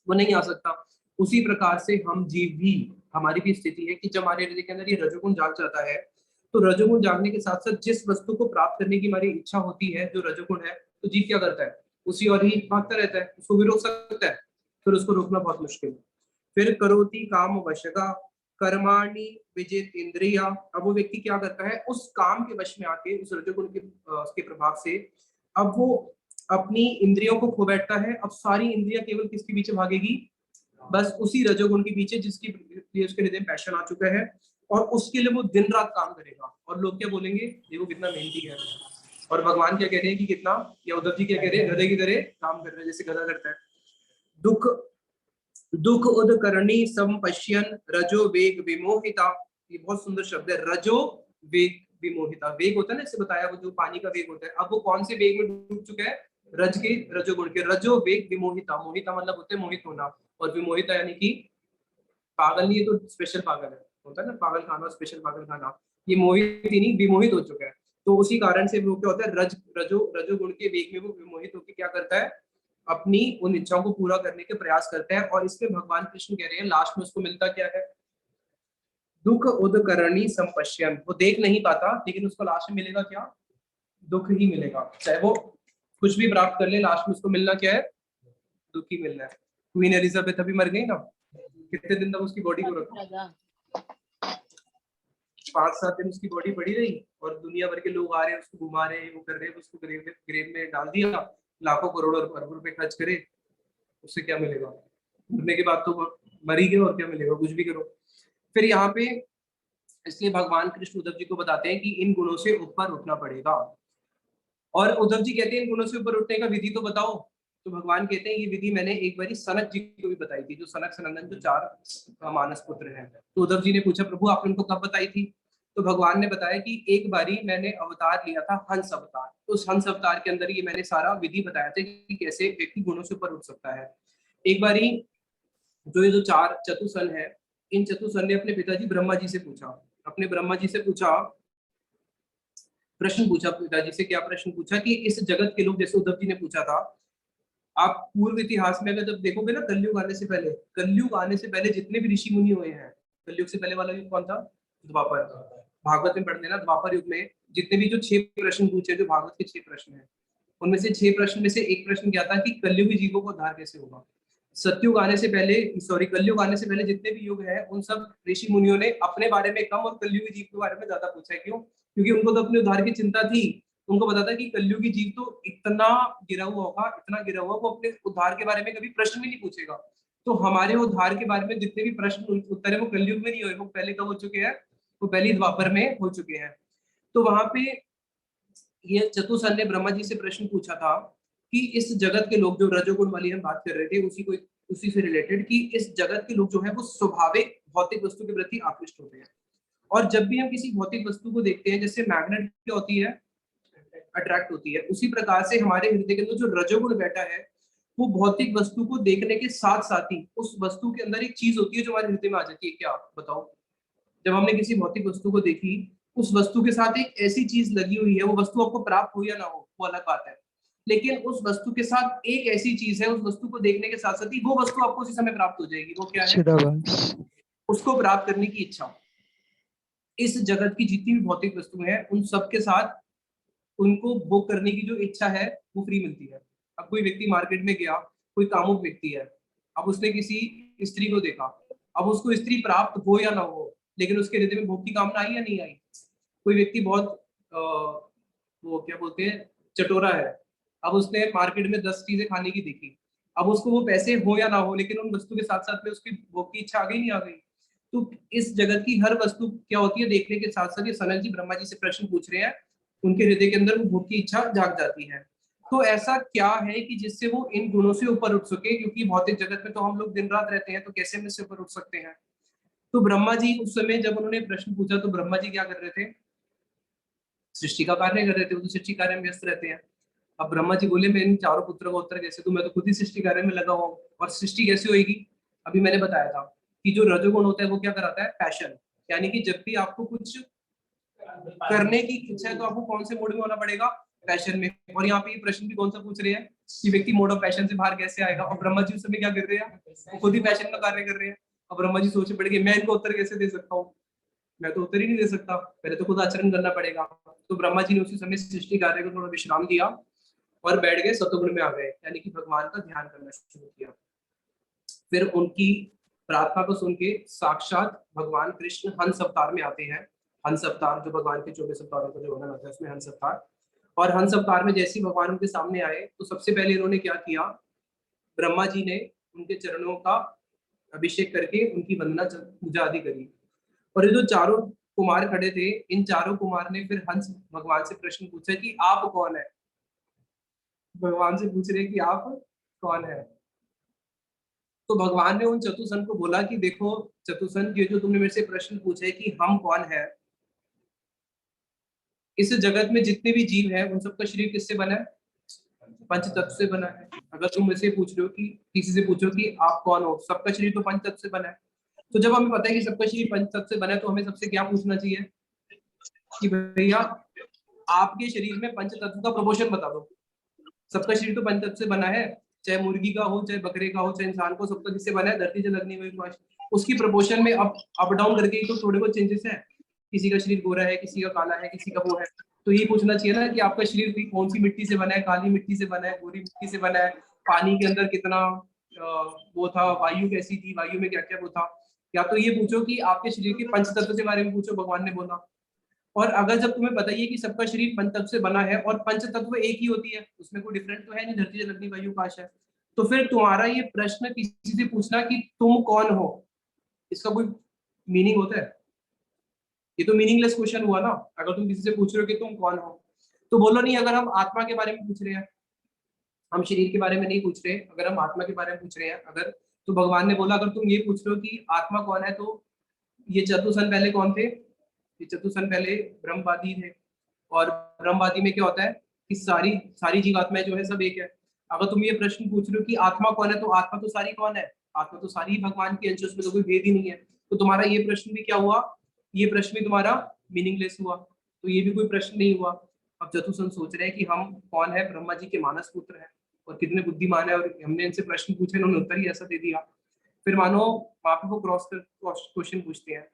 वो नहीं आ सकता। उसी प्रकार से हम जीव भी, हमारी भी स्थिति है कि जब हमारे हृदय के अंदर ये रजोगुण जाग जाता है, तो रजोगुण जागने के साथ साथ जिस वस्तु को प्राप्त करने की हमारी इच्छा होती है, जो रजोगुण है, तो जीव क्या करता है? उसी और ही भागता रहता है। उसको भी रोक सकता है? फिर उसको रोकना बहुत मुश्किल है। फिर करोति काम वशगा कर्माणि विजित इंद्रिया। अब वो व्यक्ति क्या करता है? उस काम के वश में आके, उस रजोगुण के उसके प्रभाव से अब वो अपनी इंद्रियों को खो बैठता है। अब सारी इंद्रियां केवल किसके पीछे भागेगी? बस उसी रजोगुण के पीछे जिसकी लिए उसके हृदय में पैशन आ चुका है, और उसके लिए वो दिन रात काम करेगा। और लोग क्या बोलेंगे? देखो कितना मेहनती है। और भगवान क्या कह रहे हैं कि कितना, या उद्धव जी क्या कह रहे हैं? गधे की तरह काम कर रहे हैं, जैसे गधा करता है। दुख दुख उदकरणी संपश्यन रजो वेग विमोहिता। ये बहुत सुंदर शब्द है, रजो वेग विमोहिता। वेग होता है ना, इससे बताया वो जो पानी का वेग होता है। अब वो कौन से वेग में डूब चुका है? रज के, रजोगुण के। रजो वेग विमोहिता। मोहिता मतलब होते है मोहित होना, और विमोहिता यानी कि पागल नहीं, ये तो स्पेशल पागल है, होता है ना पागल खाना, स्पेशल पागल खाना। ये मोहित ही नहीं, विमोहित हो चुका है। तो उसी कारण से वो क्या होता है, रजोगुण के वेग में वो विमोहित होकर क्या करता है, अपनी उन इच्छाओं को पूरा करने के प्रयास करता है। और इसमें भगवान कृष्ण कह रहे हैं लास्ट में उसको मिलता क्या है, दुख उदकरणी संपश्यन। वो देख नहीं पाता, लेकिन उसको लास्ट में मिलेगा क्या, दुख ही मिलेगा। चाहे वो कुछ भी प्राप्त कर ले, लास्ट में उसको मिलना क्या है, दुख ही मिलना है। क्वीन एलिजाबेथ अभी मर गई ना, कितने दिन तक उसकी बॉडी को रखा, 5-7 दिन उसकी बॉडी पड़ी रही, और दुनिया भर के लोग आ रहे हैं, उसको घुमा रहे हैं, वो कर रहे हैं, उसको ग्रेव में डाल दिया, लाखों करोड़ों अरबों रुपए खर्च करे, उससे क्या मिलेगा, मरने के बाद तो मर ही गए, और क्या मिलेगा, कुछ भी करो। फिर यहाँ पे इसलिए भगवान कृष्ण उद्धव जी को बताते हैं कि इन गुणों से ऊपर उठना पड़ेगा। और उद्धव जी कहते हैं इन गुणों से ऊपर उठने का विधि तो बताओ। तो भगवान कहते हैं ये विधि मैंने एक बारी सनक जी को भी बताई थी, जो सनक सनंदन जो 4 मानस पुत्र हैं। तो उद्धव जी ने पूछा प्रभु आपने उनको कब बताई थी। तो भगवान ने बताया कि एक बारी मैंने अवतार लिया था, हंस अवतार। तो उस हंस अवतार के अंदर ये मैंने सारा विधि बताया था कि कैसे व्यक्ति गुणों से ऊपर उठ सकता है। एक बारी जो ये जो 4 चतुसन है, इन चतुसन ने अपने पिताजी ब्रह्मा जी से पूछा, अपने ब्रह्मा जी से पूछा, प्रश्न पूछा पिताजी से। क्या प्रश्न पूछा कि इस जगत के लोग, जैसे उद्धव जी ने पूछा था, आप पूर्व इतिहास में अगर जब देखोगे ना, कलयुग आने से पहले, कलयुग आने से पहले जितने भी ऋषि मुनि हुए हैं, कलयुग से पहले वाला युग कौन था, द्वापर। भागवत में पढ़ते हैं ना, द्वापर युग में जितने भी जो 6 प्रश्न पूछे, जो भागवत के 6 प्रश्न हैं, उनमें से 6 प्रश्न में से एक प्रश्न क्या था कि कलयुगी जीवों को उद्धार कैसे होगा। सतयुग आने से पहले, सॉरी, कलयुग आने से पहले जितने भी युग है, उन सब ऋषि मुनियों ने अपने बारे में कम और कलयुगी जीव के बारे में ज्यादा पूछा है। क्यों? क्योंकि उनको तो अपने उद्धार की चिंता थी। उनको पता था कि कलयुगी जीव तो इतना गिरा हुआ होगा, इतना गिरा हुआ, वो अपने उद्धार के बारे में कभी प्रश्न भी नहीं पूछेगा। तो हमारे उद्धार के बारे में जितने भी प्रश्न उत्तर है, वो कलयुग में नहीं हुए, वो पहले कब हो चुके हैं, वो पहले द्वापर में हो चुके हैं। तो वहां पे ये चतुसन ने ब्रह्मा जी से प्रश्न पूछा था कि इस जगत के लोग, जो रजोगुण वाली हम बात कर रहे थे, उसी से रिलेटेड, कि इस जगत के लोग जो है वो स्वाभाविक भौतिक वस्तु के प्रति आकृष्ट होते हैं। और जब भी हम किसी भौतिक वस्तु को देखते हैं, जैसे मैग्नेट क्या होती है, अट्रैक्ट होती है, उसी प्रकार से हमारे हृदय के अंदर जो रजोगुण बैठा है, वो भौतिक वस्तु को देखने के साथ साथ ही उस वस्तु के अंदर एक चीज होती है जो हमारे हृदय में आ जाती है। क्या बताओ? जब हमने किसी भौतिक वस्तु को देखी, उस वस्तु के साथ एक ऐसी चीज लगी हुई है, वो वस्तु आपको प्राप्त हो या ना हो वो अलग बात है, लेकिन उस वस्तु के साथ एक ऐसी चीज है, उस वस्तु को देखने के साथ साथ ही वो वस्तु आपको उसी समय प्राप्त हो जाएगी। वो क्या है? चिदाभास। उसको प्राप्त करने की इच्छा। इस जगत की जितनी भी भौतिक वस्तुएं हैं, उन सब के साथ उनको भोग करने की जो इच्छा है, वो फ्री मिलती है। अब कोई व्यक्ति मार्केट में गया, कोई कामुक व्यक्ति है, अब उसने किसी स्त्री को देखा, अब उसको स्त्री प्राप्त हो या ना हो, लेकिन उसके हृदय में भोग की कामना आई या नहीं आई। कोई व्यक्ति बहुत वो क्या बोलते हैं, चटोरा है, अब उसने मार्केट में 10 चीजें खाने की देखी, अब उसको वो पैसे हो या ना हो, लेकिन उन वस्तु के साथ साथ में उसकी भोग की इच्छा आ गई नहीं आ गई। तो इस जगत की हर वस्तु क्या होती है, देखने के साथ साथ ये सनक जी ब्रह्मा जी से प्रश्न पूछ रहे हैं, उनके हृदय के अंदर वो भोग की इच्छा जाग जाती है। तो ऐसा क्या है कि जिससे वो इन गुणों से ऊपर उठ सके, क्योंकि भौतिक जगत में तो हम लोग दिन रात रहते हैं, तो कैसे हम इससे ऊपर उठ सकते हैं। तो ब्रह्मा जी उस समय जब उन्होंने प्रश्न पूछा, तो ब्रह्मा जी क्या कर रहे थे, सृष्टि का कार्य कर रहे थे, वो तो सृष्टि कार्य में व्यस्त रहते हैं। अब ब्रह्मा जी बोले मैं इन चारों पुत्रों का उत्तर कैसे दूं, मैं तो खुद ही सृष्टि कार्य में लगा हुआ हूं, और सृष्टि कैसे होगी। अभी मैंने बताया था कि जो रजोगुण होता है वो क्या कराता है, पैशन। यानी कि जब भी आपको कुछ करने की इच्छा है, तो आपको कौन से मोड में होना पड़ेगा, पैशन में। और यहाँ पे ये प्रश्न भी कौन सा पूछ रहे हैं कि व्यक्ति मोड ऑफ पैशन से बाहर कैसे आएगा, और ब्रह्मा जी उस समय क्या कर रहे हैं, वो खुद ही पैशन का कार्य कर रहे हैं। अब ब्रह्मा जी सोचे पड़े मैं इनको उत्तर कैसे दे सकता हूँ, मैं तो उत्तर ही नहीं दे सकता, पहले तो खुद आचरण करना पड़ेगा। तो ब्रह्मा जी ने उसी समय सृष्टि कार्य को थोड़ा विश्राम दिया और बैठ गए, सतोगुण में आ गए, यानी कि भगवान का ध्यान करना शुरू किया। फिर उनकी प्रार्थना को सुन के साक्षात भगवान कृष्ण हंस अवतार में आते हैं। हंस अवतार जो भगवान के 24 अवतारों का जो वर्णन आता है, उसमें हंस अवतार। और हंस अवतार में जैसे ही भगवान उनके सामने आए, तो सबसे पहले इन्होंने क्या किया, ब्रह्मा जी ने उनके चरणों का अभिषेक करके उनकी वंदना पूजा आदि करी। और ये जो चारों कुमार खड़े थे, इन चारों कुमार ने फिर हंस भगवान से प्रश्न पूछा कि आप कौन है। भगवान से पूछ रहे कि आप कौन है। तो भगवान ने उन चतुसन को बोला कि देखो चतुसन, ये जो तुमने मेरे से प्रश्न पूछे कि हम कौन है, इस जगत में जितने भी जीव हैं उन सबका शरीर किससे बना है, पंच तत्व से बना है। अगर तुम मुझसे पूछ रहे हो कि किसी से पूछो कि आप कौन हो, सबका शरीर तो पंच तत्व से बना है। तो जब हमें पता है कि सबका शरीर पंच तत्व से बना है, तो हमें सबसे क्या पूछना चाहिए कि भैया आपके शरीर में पंच तत्व का प्रोपोर्शन बता दो। सबका शरीर तो पंच तत्व से बना है, चाहे मुर्गी का हो, चाहे बकरे का हो, चाहे इंसान को, सबका किससे बना है? धरती जल अग्नि वायु आकाश। उसकी प्रोपोर्शन में अप डाउन करके ही तो थोड़े बहुत चेंजेस है। किसी का शरीर गोरा है, किसी का काला है, किसी का वो है। तो ये पूछना चाहिए ना कि आपका शरीर कौन सी मिट्टी से बना है? काली मिट्टी से बना है, गोरी मिट्टी से बना है, पानी के अंदर कितना वो था, वायु कैसी थी, वायु में क्या क्या वो था। या तो ये पूछो कि आपके शरीर के पंच तत्व के बारे में पूछो, भगवान ने बोला। और अगर जब तुम्हें पता ही है कि सबका शरीर पंच तत्व से बना है और पंच तत्व एक ही होती है, उसमें कोई डिफरेंट तो है नहीं, धरती जल अग्नि वायु आकाश है, तो फिर तुम्हारा ये प्रश्न किसी से पूछना कि तुम कौन हो, इसका कोई मीनिंग होता है? ये तो मीनिंगलेस क्वेश्चन हुआ ना। अगर तुम किसी से पूछ रहे हो कि तुम कौन हो, तो बोलो नहीं। अगर हम आत्मा के बारे में पूछ रहे हैं, हम शरीर के बारे में नहीं पूछ रहे, अगर हम आत्मा के बारे में पूछ रहे हैं अगर, तो भगवान ने बोला अगर तुम ये पूछ रहे हो कि आत्मा कौन है, तो ये चतुसन पहले कौन थे? ये चतुसन पहले ब्रह्मवादी थे। और ब्रह्मवादी में क्या होता है कि सारी सारी जीवात्माएं जो है सब एक है। अगर तुम ये प्रश्न पूछ रहे हो कि आत्मा कौन है, तो आत्मा तो सारी कौन है? आत्मा तो सारी भगवान की अंश, उसमें तो कोई भेद ही नहीं है। तो तुम्हारा ये प्रश्न भी क्या हुआ? ये प्रश्न भी तुम्हारा मीनिंगलेस हुआ। तो ये भी कोई प्रश्न नहीं हुआ। अब चतुसन सोच रहे हैं कि हम कौन है? ब्रह्मा जी के मानस पुत्र है और कितने बुद्धिमान है, और हमने इनसे प्रश्न पूछे, इन्होंने उत्तर ही ऐसा दे दिया। फिर मानो वहां पे वो क्रॉस क्वेश्चन पूछते हैं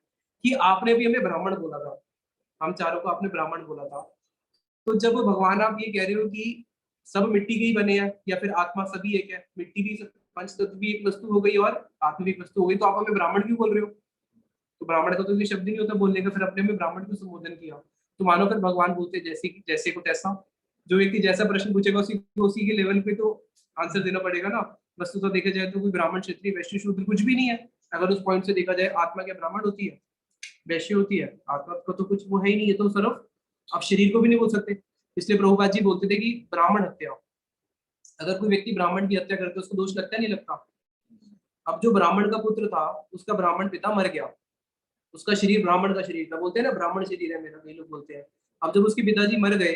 कि आपने भी हमें ब्राह्मण बोला था, हम चारों को आपने ब्राह्मण बोला था। तो जब भगवान आप ये कह रहे हो कि सब मिट्टी के ही बने हैं, या फिर आत्मा सभी एक है, मिट्टी भी पंच तत्व भी एक वस्तु हो गई और आत्मा भी एक वस्तु हो गई, तो आप हमें ब्राह्मण क्यों बोल रहे हो? तो ब्राह्मण का तो कोई शब्द नहीं होता बोलने का, फिर अपने में ब्राह्मण क्यों संबोधन किया? तो मानो फिर भगवान बोलते जैसे जैसे को तैसा, जो व्यक्ति जैसा प्रश्न पूछेगा उसी के लेवल पे तो आंसर देना पड़ेगा ना। वस्तु तो देखा जाए तो कोई ब्राह्मण, क्षत्रिय, वैश्य, शूद्र कुछ भी नहीं है। अगर उस पॉइंट से देखा जाए, आत्मा क्या ब्राह्मण होती है? वैश्य होती है? आत्मा का तो कुछ वो है ही नहीं, है तो सिर्फ आप शरीर को भी नहीं बोल सकते। इसलिए प्रभुपाद जी बोलते थे कि ब्राह्मण हत्या, अगर कोई व्यक्ति ब्राह्मण की हत्या करते उसको दोष लगता नहीं लगता? अब जो ब्राह्मण का पुत्र था, उसका ब्राह्मण पिता मर गया, उसका शरीर ब्राह्मण का शरीर था, बोलते हैं ना ब्राह्मण शरीर है मेरा, कई लोग बोलते हैं। अब जब उसके पिताजी मर गए,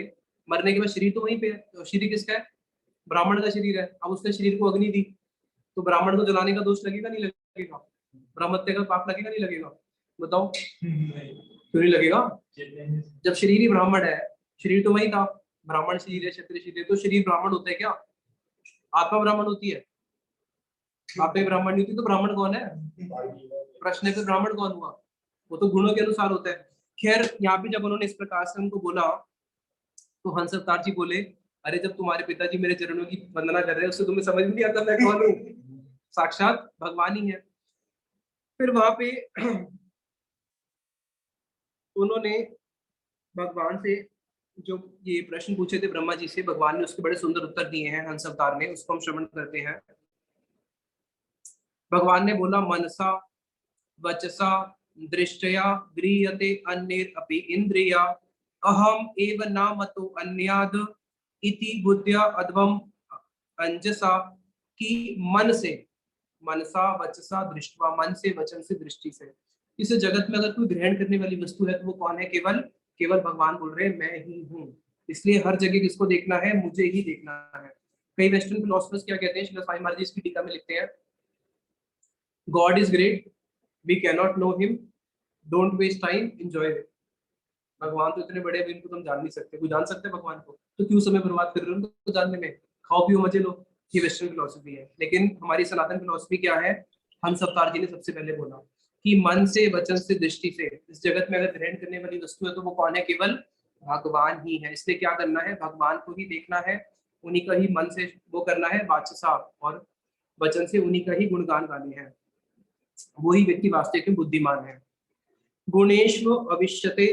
मरने के बाद शरीर तो वहीं पे है, तो शरीर किसका है? ब्राह्मण का शरीर है। अब उसने शरीर को अग्नि दी, तो ब्राह्मण को जलाने का दोष लगेगा नहीं लगेगा? ब्रह्म हत्या का पाप लगेगा नहीं लगेगा? बताओ क्यों नहीं लगेगा? जब शरीर ही ब्राह्मण है, शरीर तो वही था, ब्राह्मण शरीर है, क्षत्रिय शरीर है, तो शरीर ब्राह्मण होता है क्या? आत्मा ब्राह्मण होती है? आत्मा ही ब्राह्मण नहीं होती, तो ब्राह्मण कौन है? प्रश्न है फिर ब्राह्मण कौन हुआ? वो तो गुणों के अनुसार होता है। खैर यहाँ पे जब उन्होंने इस प्रकार से उनको बोला, तो हंस अवतार जी बोले, अरे जब तुम्हारे पिताजी मेरे चरणों की वंदना कर रहे हैं, उससे तुम्हें समझ नहीं आता मैं कौन हूँ? साक्षात भगवान ही है। फिर वहां पे उन्होंने भगवान से जो ये प्रश्न पूछे थे ब्रह्मा जी से, भगवान ने उसके बड़े सुंदर उत्तर दिए हैं हंस अवतार ने, उसको हम श्रवण करते हैं। भगवान ने बोला, मनसा वचसा दृष्टया गृह्यते अन्यैरपि इंद्रिया, अहम एव न मतो अन्याद इति बुद्ध्या अध्वम अंजसा, की मन से, मनसा वचसा दृष्टवा, मन से, वचन से, दृष्टि से, इस जगत में अगर कोई ग्रहण करने वाली वस्तु है तो वो कौन है? केवल केवल भगवान बोल रहे हैं मैं ही हूँ। इसलिए हर जगह किसको देखना है? मुझे ही देखना है। कई वेस्टर्न फिलोसफर्स क्या कहते हैं, श्रील साईं महाराज जी इसकी टीका में लिखते हैं, God is great, we can not know him, don't waste time, enjoy it. भगवान तो इतने बड़े हैं, इनको तुम जान नहीं सकते। कोई जान सकते हैं भगवान को? तो क्यों समय बर्बाद कर रहे हो उनको जानने में? खाओ पियो मजे लो। ये वेस्टर्न फिलोसफी है। लेकिन हमारी सनातन फिलोसफी क्या है? हंस अवतार जी ने सबसे पहले बोला कि मन से, वचन से, दृष्टि से, इस जगत में अगर ग्रहण करने वाली वस्तु है तो वो कौन है? केवल भगवान ही है। इसलिए क्या करना है? भगवान को ही देखना है, उन्हीं का ही मन से वो करना है वाचसा, और वचन से उन्हीं का ही गुणगान गाने हैं। वही व्यक्ति वास्तविक में बुद्धिमान है। गुणेश्व अविष्यते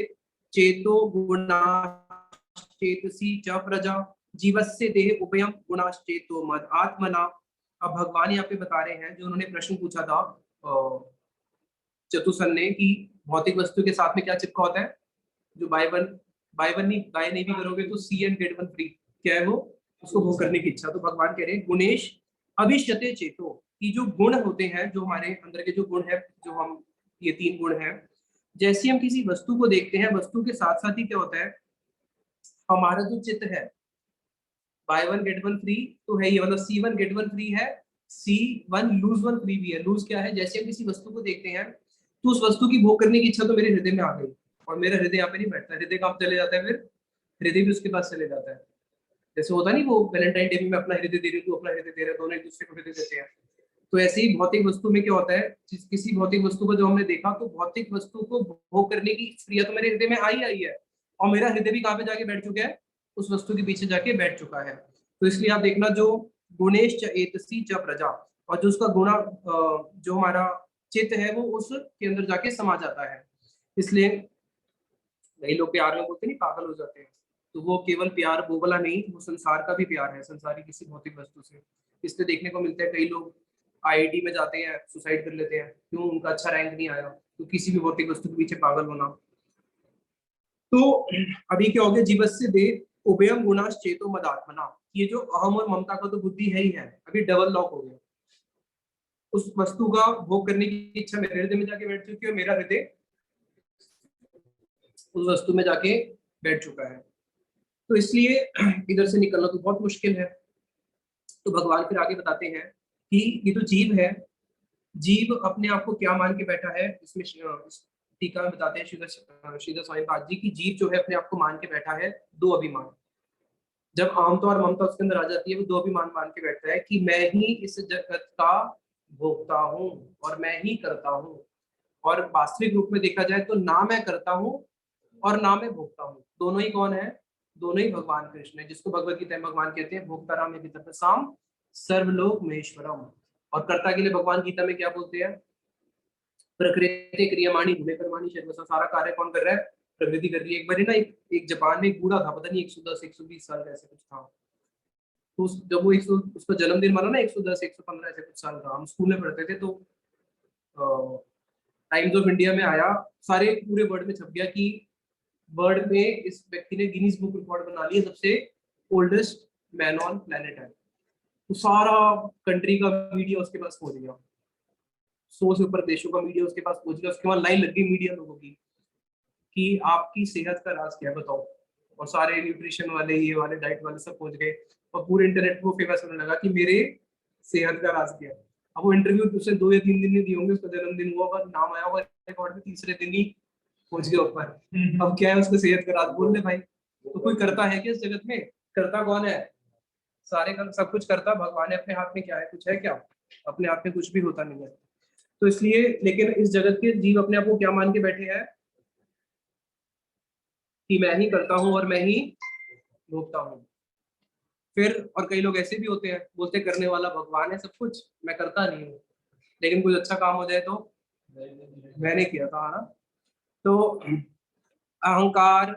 चेतो गुणाश्चेतसी च प्रजा, जीवस्य देह उभयम गुणाश्चेतो मद आत्मना। अब भगवान यहाँ पे बता रहे हैं, जो उन्होंने प्रश्न पूछा था चतुसन ने, कि भौतिक वस्तु के साथ में क्या चिपका होता है? जो बाय वन नहीं, बाय नहीं भी करोगे तो सी एंड गेट वन फ्री, क्या है वो? उसको भोग करने की इच्छा। तो भगवान कह रहे हैं गुणेश अभिष्यते चेतो, कि जो गुण होते हैं, जो हमारे अंदर के जो गुण है, जो हम, ये तीन गुण हैं, जैसे हम किसी वस्तु को देखते हैं, वस्तु के साथ साथ ही क्या होता है? हमारा जो चित्त है, by one get one free तो है ये, मतलब सी वन गेट वन फ्री है, C1 लूज वन फ्री भी है। लूज क्या है, जैसे हम किसी वस्तु को देखते हैं तो उस वस्तु की भोग करने की इच्छा तो मेरे हृदय में आ गई, और मेरा हृदय यहाँ पे नहीं बैठता, हृदय कहाँ चले जाता है, फिर हृदय भी उसके पास चले जाता है। जैसे होता नहीं, वो वैलेंटाइन डे में मैं अपना हृदय दे रही हूँ, तू अपना हृदय दे रहा है, दोनों एक दूसरे को हृदय देते हैं। तो ऐसे ही भौतिक वस्तु में क्या होता है, किसी भौतिक वस्तु को जो हमने देखा तो भौतिक वस्तु को भोग करने की क्रिया तो मेरे हृदय में आई है, और मेरा हृदय भी कहाँ पे जाके बैठ चुका है, उस वस्तु के पीछे जाके बैठ चुका है। तो इसलिए आप देखना, जो गुणेश च एतसी च प्रजा, और जो उसका गुणा जो हमारा चित्त है वो उसके अंदर जाके समा जाता है। इसलिए कई लोग प्यार में बोलते नहीं पागल हो जाते हैं, तो वो केवल प्यार वो वाला नहीं, वो संसार का भी प्यार है, संसारी किसी भौतिक वस्तु से। इसलिए देखने को मिलता है कई लोग आईआईटी में जाते हैं, सुसाइड कर लेते हैं, क्यों, उनका अच्छा रैंक नहीं आया, तो किसी भी भौतिक वस्तु के पीछे पागल होना। तो अभी क्या हो गया, जीवस्य दे उभयम गुणाश चेतो मदात्मना, ये जो अहम और ममता का तो बुद्धि है ही है, अभी डबल लॉक हो गया। उस वस्तु का भोग करने की इच्छा मेरे हृदय में जाके बैठ चुकी है, और मेरा हृदय उस वस्तु में जाके बैठ चुका है। तो इसलिए इधर से निकलना तो बहुत मुश्किल है। तो भगवान फिर आगे बताते हैं कि ये जो जीव है, जीव अपने आप को क्या मान के बैठा है, इसमें इस टीका में बताते हैं श्रीधर स्वामीपाद जी की, जीव जो है अपने आप को मान के बैठा है दो अभिमान। जब अहमता और ममता उसके अंदर आ जाती है, वो दो अभिमान मान के बैठता है कि मैं ही इस जगत का भोगता हूँ और मैं ही करता हूँ। और वास्तविक रूप में देखा जाए तो ना मैं करता हूँ और ना मैं भोगता हूँ, दोनों ही कौन है, दोनों ही भगवान कृष्ण है, जिसको भगवत गीता में भगवान कहते हैं भोक्ता राम वितरसाम सर्वलोक महेश्वरम। और कर्ता के लिए भगवान गीता में क्या बोलते हैं, प्रकृति क्रियमाणी भूले कर्माणी सर्वसा, सारा कार्य कौन कर रहा है, प्रकृति कर रही है। एक बार ना एक जापान में एक बूढ़ा था, पता नहीं 110 120 साल ऐसे कुछ था। तो जब वो 100 उसका जन्मदिन माना ना, 110 115 ऐसे कुछ साल का, हम स्कूल में पढ़ते थे, तो टाइम्स ऑफ इंडिया में आया, सारे पूरे वर्ल्ड में छप गया कि वर्ल्ड में इस व्यक्ति ने गिनीज बुक रिकॉर्ड बना लिया, सबसे ओल्डेस्ट मैन ऑन प्लेनेट है। तो सारा कंट्री का मीडिया उसके पास पहुंच गया, 100 से ऊपर देशों का मीडिया उसके पास पहुंच गया। उसके बाद लाइन लग गई मीडिया लोगों की कि आपकी सेहत का राज क्या है बताओ, और सारे न्यूट्रिशन वाले, ये वाले, डाइट वाले सब पहुंच गए, और पूरे इंटरनेट को फेमस होने लगा कि मेरे सेहत का राज क्या है। अब वो इंटरव्यू उसने 2 या 3 दिन में दिए होंगे, उसका जन्मदिन हुआ और नाम आया हुआ रिकॉर्ड में, तीसरे दिन ही पहुंच गया ऊपर। अब क्या है, उसका सेहत का राज बोल ले भाई। तो कोई करता है क्या इस जगत में, करता कौन है, सारे का सब कुछ करता भगवान है। अपने हाथ में क्या है, कुछ है क्या, अपने हाथ में कुछ भी होता नहीं है। तो इसलिए, लेकिन इस जगत के जीव अपने आप को क्या मान के बैठे हैं कि मैं ही करता हूँ और मैं ही भोगता हूँ। फिर और कई लोग ऐसे भी होते हैं, बोलते करने वाला भगवान है सब कुछ, मैं करता नहीं हूँ, लेकिन कुछ अच्छा काम हो जाए तो मैंने किया था, है ना। तो अहंकार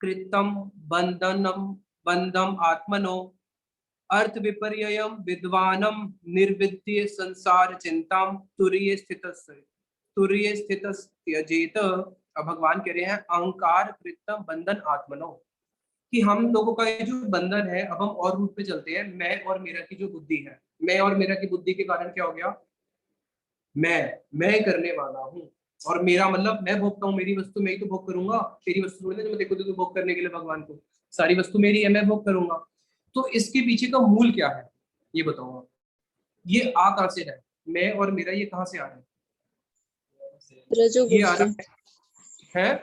कृतम बंधनम बंधम आत्मनो अर्थ विपर्ययम विद्वानम निर्विद्य संसार चिंताम तुर्य स्थित त्यजेत। अब भगवान कह रहे हैं अहंकार कृतम बंधन आत्मनो, कि हम लोगों का ये जो बंधन है, अब हम और रूट पे चलते हैं, मैं और मेरा की जो बुद्धि है, मैं और मेरा की बुद्धि के कारण क्या हो गया, मैं करने वाला हूँ, और मेरा मतलब मैं भोगता हूँ, मेरी वस्तु मैं ही तो भोग करूंगा, तेरी वस्तु थोड़ी ना जो मैं देखो तो भोग करने के लिए भगवान को, सारी वस्तु मेरी है, मैं भोग करूंगा। तो इसके पीछे का मूल क्या है, ये बताऊंगा। ये आ कहां से है, मैं और मेरा, ये कहां से आ रहा है, ये रजोगुण आ से, रहा है।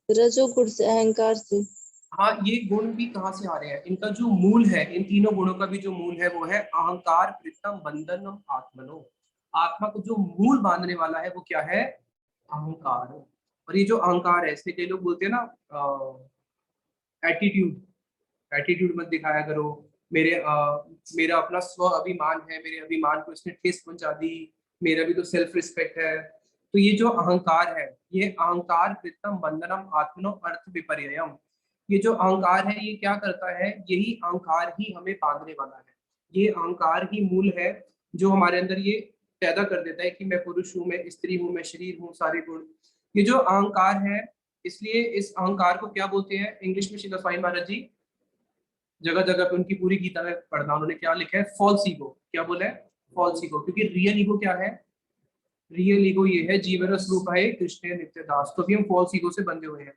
रजोगुण से, अहंकार से। हाँ, ये गुण भी कहाँ से आ रहे हैं, इनका जो मूल है, इन तीनों गुणों का भी जो मूल है वो है अहंकार कृतम बंधनम आत्मनो। आत्मा को जो मूल बांधने वाला है वो क्या है, अहंकार। और ये जो अहंकार है, इसलिए कई लोग बोलते हैं ना एटीट्यूड, एटीट्यूड मत दिखाया करो, मेरा अपना स्व अभिमान है, मेरे अभिमान को इसने ठेस पहुंचा दी, मेरा भी तो सेल्फ रिस्पेक्ट है। तो ये जो अहंकार है, ये अहंकार कृतम बंधनम आत्मनो अर्थ विपर्ययम, ये जो अहंकार है ये क्या करता है, यही अहंकार ही हमें बांधने वाला है, ये अहंकार ही मूल है जो हमारे अंदर ये पैदा कर देता है कि मैं पुरुष हूँ, मैं स्त्री हूँ, मैं शरीर हूँ, सारे गुण, ये जो अहंकार है। इसलिए इस अहंकार को क्या बोलते हैं, इंग्लिश में श्रीधर स्वामी महाराज जी जगह जगह पे उनकी पूरी गीता में पढ़ना, उन्होंने क्या लिखा है, फॉल्स ईगो, क्या बोला है, फॉल्स ईगो। क्योंकि रियल ईगो क्या है, रियल ईगो ये है जीवन स्वरूप है कृष्ण नित्य दास, तो भी हम फॉल्स ईगो से बंधे हुए हैं।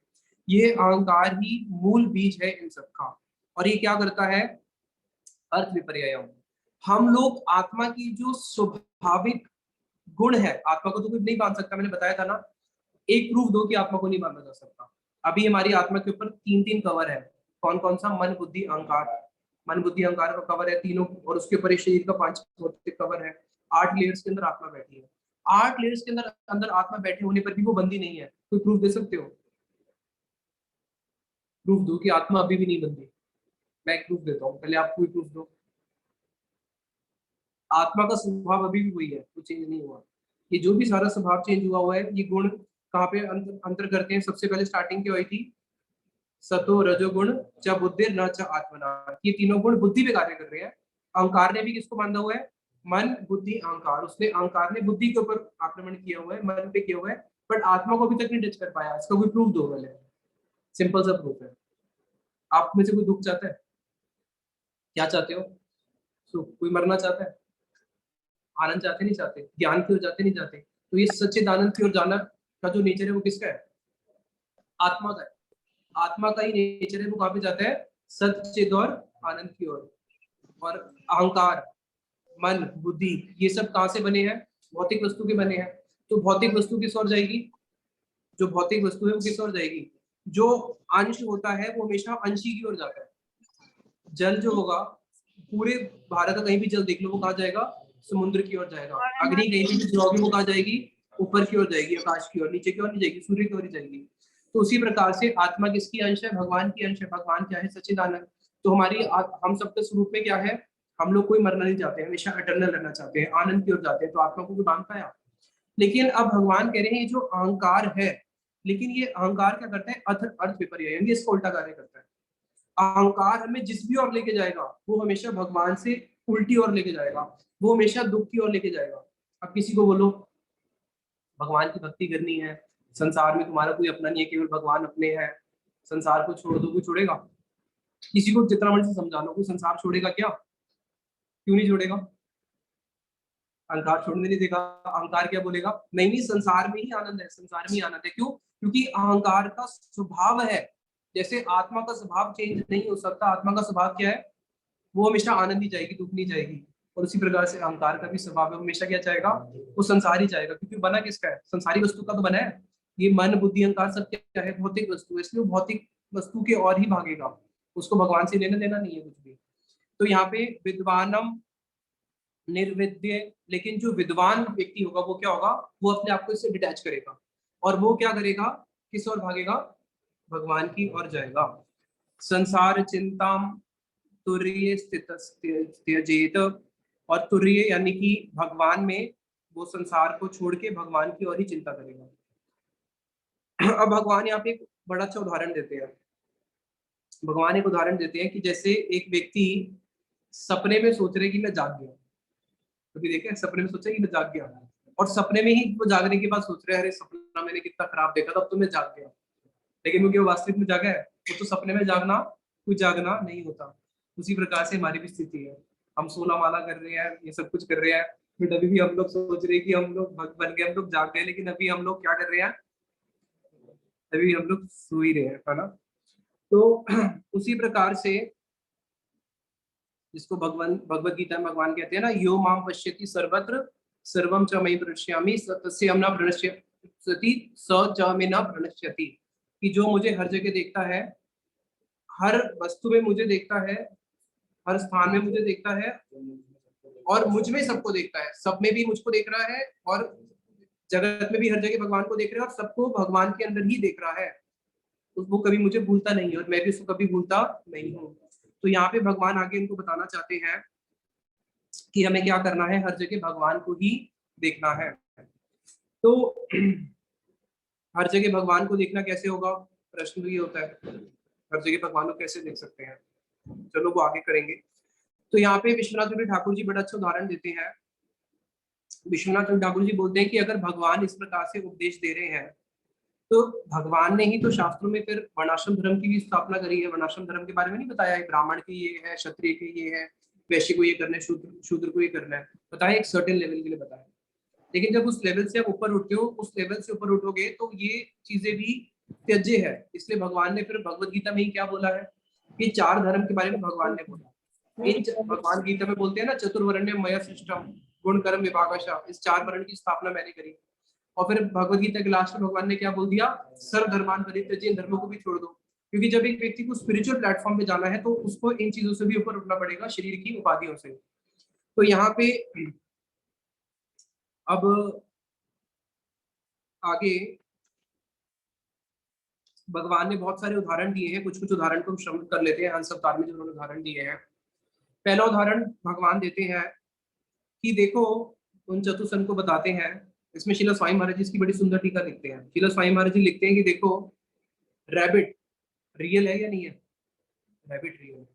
ये अहंकार ही मूल बीज है इन सब का, और ये क्या करता है, अर्थ विपर्ययम, हम लोग आत्मा की जो स्वाभाविक गुण है, आत्मा को तो कोई नहीं बांध सकता, मैंने बताया था ना। एक प्रूफ दो कि आत्मा को नहीं बांधा जा सकता। अभी हमारी आत्मा के ऊपर तीन तीन कवर है। कौन कौन सा? मन बुद्धि अहंकार। मन बुद्धि अहंकार का कवर है तीनों, और उसके ऊपर इस शरीर का 5 भौतिक कवर है। 8 लेयर्स के अंदर आत्मा बैठी है। 8 लेयर्स के अंदर अंदर आत्मा बैठे होने पर भी वो बंदी नहीं है। कोई प्रूफ दे सकते हो? प्रूफ दो कि आत्मा अभी भी नहीं बंदी। मैं एक प्रूफ देता हूँ, पहले आप कोई प्रूफ दो। आत्मा का स्वभाव अभी भी वही है, कुछ चेंज नहीं हुआ। ये जो भी सारा स्वभाव चेंज हुआ है, ये गुण कहाँ पे अंतर करते हैं? सबसे पहले स्टार्टिंग की हुई थी सतो रजोगुण च बुद्धि न च आत्मना। ये तीनों गुण बुद्धि पे कार्य कर रहे हैं। अहंकार ने भी किसको बांधा हुआ है? मन बुद्धि अहंकार। उसने अहंकार ने बुद्धि के ऊपर आक्रमण किया हुआ है, मन पे किया हुआ है, बट आत्मा को अभी तक नहीं टच कर पाया। इसका कोई प्रूफ दो पहले। सिंपल सा प्रूफ है। आप में से कोई दुख चाहता है? क्या चाहते हो? सुख। कोई मरना चाहता है? आनंद चाहते नहीं चाहते? ज्ञान की ओर जाते नहीं जाते? तो ये सच्चिद आनंद की ओर जाना का जो नेचर है वो किसका है? आत्मा का है। आत्मा का ही नेचर है, वो कहाँ पे जाता है? सच्चिद और आनंद की ओर। और अहंकार, मन बुद्धि, ये सब कहाँ से बने हैं? भौतिक वस्तु के बने हैं। तो भौतिक वस्तु किस ओर जाएगी? जो भौतिक वस्तु है वो किस ओर जाएगी? जो अंश होता है वो हमेशा अंशी की ओर जाता है। जल जो होगा, पूरे भारत का कहीं भी जल देख लो, वो कहाँ जाएगा? समुद्र की ओर जाएगा। अग्नि कहीं भी जलाओगे वो कहाँ जाएगी? ऊपर की ओर जाएगी, आकाश की ओर। नीचे की ओर नहीं जाएगी, सूर्य की ओर ही जाएगी। तो उसी प्रकार से आत्मा किसकी अंश है? भगवान की अंश है। भगवान क्या है? सच्चिदानंद। तो हमारी हम सबके स्वरूप में क्या है? हम लोग कोई मरना नहीं चाहते, हमेशा इटर्नल रहना चाहते हैं, आनंद की ओर जाते हैं। तो आत्मा को कोई बांध पाया? लेकिन अब भगवान कह रहे हैं ये जो अहंकार है, लेकिन ये अहंकार क्या करता है? अर्थ अर्थ विपर्य, यानी इसका उल्टा कार्य करता है। अहंकार हमें जिस भी ओर लेके जाएगा वो हमेशा भगवान से उल्टी ओर लेके जाएगा। वो हमेशा दुख की ओर लेके जाएगा। अब किसी को बोलो भगवान की भक्ति करनी है, संसार में तुम्हारा कोई अपना नहीं है, केवल भगवान अपने हैं, संसार को छोड़ दो, कोई छोड़ेगा? किसी को जितना मर्जी समझा लो, कोई संसार छोड़ेगा क्या? क्यों नहीं छोड़ेगा? अहंकार छोड़ने नहीं देगा। अहंकार क्या बोलेगा? नहीं नहीं, संसार में ही आनंद है, संसार में ही आनंद है। क्यों? क्योंकि अहंकार का स्वभाव है। जैसे आत्मा का स्वभाव चेंज नहीं हो सकता, आत्मा का स्वभाव क्या है? वो हमेशा आनंद ही चाहेगी, दुख नहीं चाहेगी। और उसी प्रकार से अहंकार का भी स्वभाव है, हमेशा क्या चाहेगा? वो संसार ही चाहेगा। क्योंकि बना किसका है? संसारी वस्तु का तो बना है। ये मन बुद्धि अहंकार सब क्या है? भौतिक वस्तु है, इसलिए वो भौतिक वस्तु के और ही भागेगा। उसको भगवान से लेना देना नहीं है कुछ भी। तो यहाँ पे विद्वानम निर्विद्य, लेकिन जो विद्वान व्यक्ति होगा वो क्या होगा? वो अपने आप को इससे डिटैच करेगा। और वो क्या करेगा? किस ओर भागेगा? भगवान की ओर जाएगा। संसार चिंताम तुर्य स्थित त्यजेत। और तुर्य यानी कि भगवान में, वो संसार को छोड़ के भगवान की ओर ही चिंता करेगा। अब भगवान यहाँ पे एक बड़ा अच्छा उदाहरण देते हैं। भगवान एक उदाहरण देते हैं कि जैसे एक व्यक्ति सपने में सोच रहे कि मैं जाग गया। कभी देखे सपने में सोचा कि मैं जाग गया, और सपने में ही वो जागने के बाद सोच रहे हैं अरे सपना मैंने कितना खराब देखा था, अब तो मैं जाग गया। लेकिन क्योंकि वो वास्तविक में जागा है, वो तो सपने में जागना कोई जागना नहीं होता। उसी प्रकार से हमारी भी स्थिति है। हम सोना माला कर रहे हैं, ये सब कुछ कर रहे हैं, बट अभी भी हम लोग सोच रहे हैं कि हम लोग भक्त बन गए, हम लोग जाग गए, लेकिन अभी हम लोग क्या कर रहे हैं? अभी हम लोग सो ही रहे हैं, है ना? तो उसी प्रकार से जिसको भगवान भगवत गीता में भगवान कहते हैं ना, यो माम पश्यति सर्वत्र सर्वम च मयि प्रणश्यामि तस्य न प्रणश्यति स च मे न प्रणश्यति। कि जो मुझे हर जगह देखता है, हर वस्तु में मुझे देखता है, हर स्थान में मुझे देखता है, और मुझ में सबको देखता है। सब में भी मुझको देख रहा है, और जगत में भी हर जगह भगवान को देख रहा है, और सबको भगवान के अंदर ही देख रहा है। तो वो कभी मुझे भूलता नहीं है, और मैं भी उसको कभी भूलता नहीं हूँ। तो यहाँ पे भगवान आगे इनको बताना चाहते हैं कि हमें क्या करना है? हर जगह भगवान को ही देखना है। तो हर जगह भगवान को देखना कैसे होगा? प्रश्न भी ये होता है, हर जगह भगवान को कैसे देख सकते हैं? चलो वो आगे करेंगे। तो यहाँ पे विश्वनाथ ठाकुर जी बड़ा अच्छा उदाहरण देते हैं। विश्वनाथ ठाकुर जी बोलते हैं कि अगर भगवान इस प्रकार से उपदेश दे रहे हैं, तो भगवान ने ही तो शास्त्रों में फिर वर्णाश्रम धर्म की भी स्थापना करी है। वर्णाश्रम धर्म के बारे में नहीं बताया है? ब्राह्मण के ये है, क्षत्रिय के ये है, वैश्य को ये करना है, शूद्र शूद्र को ये करना है, बताया एक सर्टेन लेवल के लिए बताया। लेकिन जब उस लेवल से आप ऊपर उठते हो, उस लेवल से ऊपर उठोगे तो ये चीजें भी त्यज्य है। इसलिए भगवान ने फिर भगवत गीता में ही क्या बोला है? कि 4 धर्म के बारे में भगवान ने बोला। भगवान गीता में बोलते हैं ना, चतुर्वर्ण्य मया सृष्टम गुण कर्म विभागशः, इस 4 वर्ण की स्थापना मैंने करी। और फिर भगवत गीता के लास्ट में भगवान ने क्या बोल दिया, सर्व धर्मान परित्यज्य, इन धर्मों को भी छोड़ दो। क्योंकि जब एक व्यक्ति को स्पिरिचुअल प्लेटफॉर्म पे जाना है तो उसको इन चीजों से भी ऊपर उठना पड़ेगा, शरीर की उपाधियों से। तो यहाँ पे अब आगे भगवान ने बहुत सारे उदाहरण दिए हैं, कुछ कुछ उदाहरण को हम श्रवण कर लेते हैं हंस अवतार में जो उन्होंने उदाहरण दिए हैं। पहला उदाहरण भगवान देते हैं कि देखो, उन चतुसन को बताते हैं। इसमें शिला स्वामी महाराज जी इसकी बड़ी सुंदर टीका लिखते हैं। शिला स्वामी महाराज जी लिखते हैं कि देखो, रैबिट रियल है या नहीं है? रैबिट रियल है।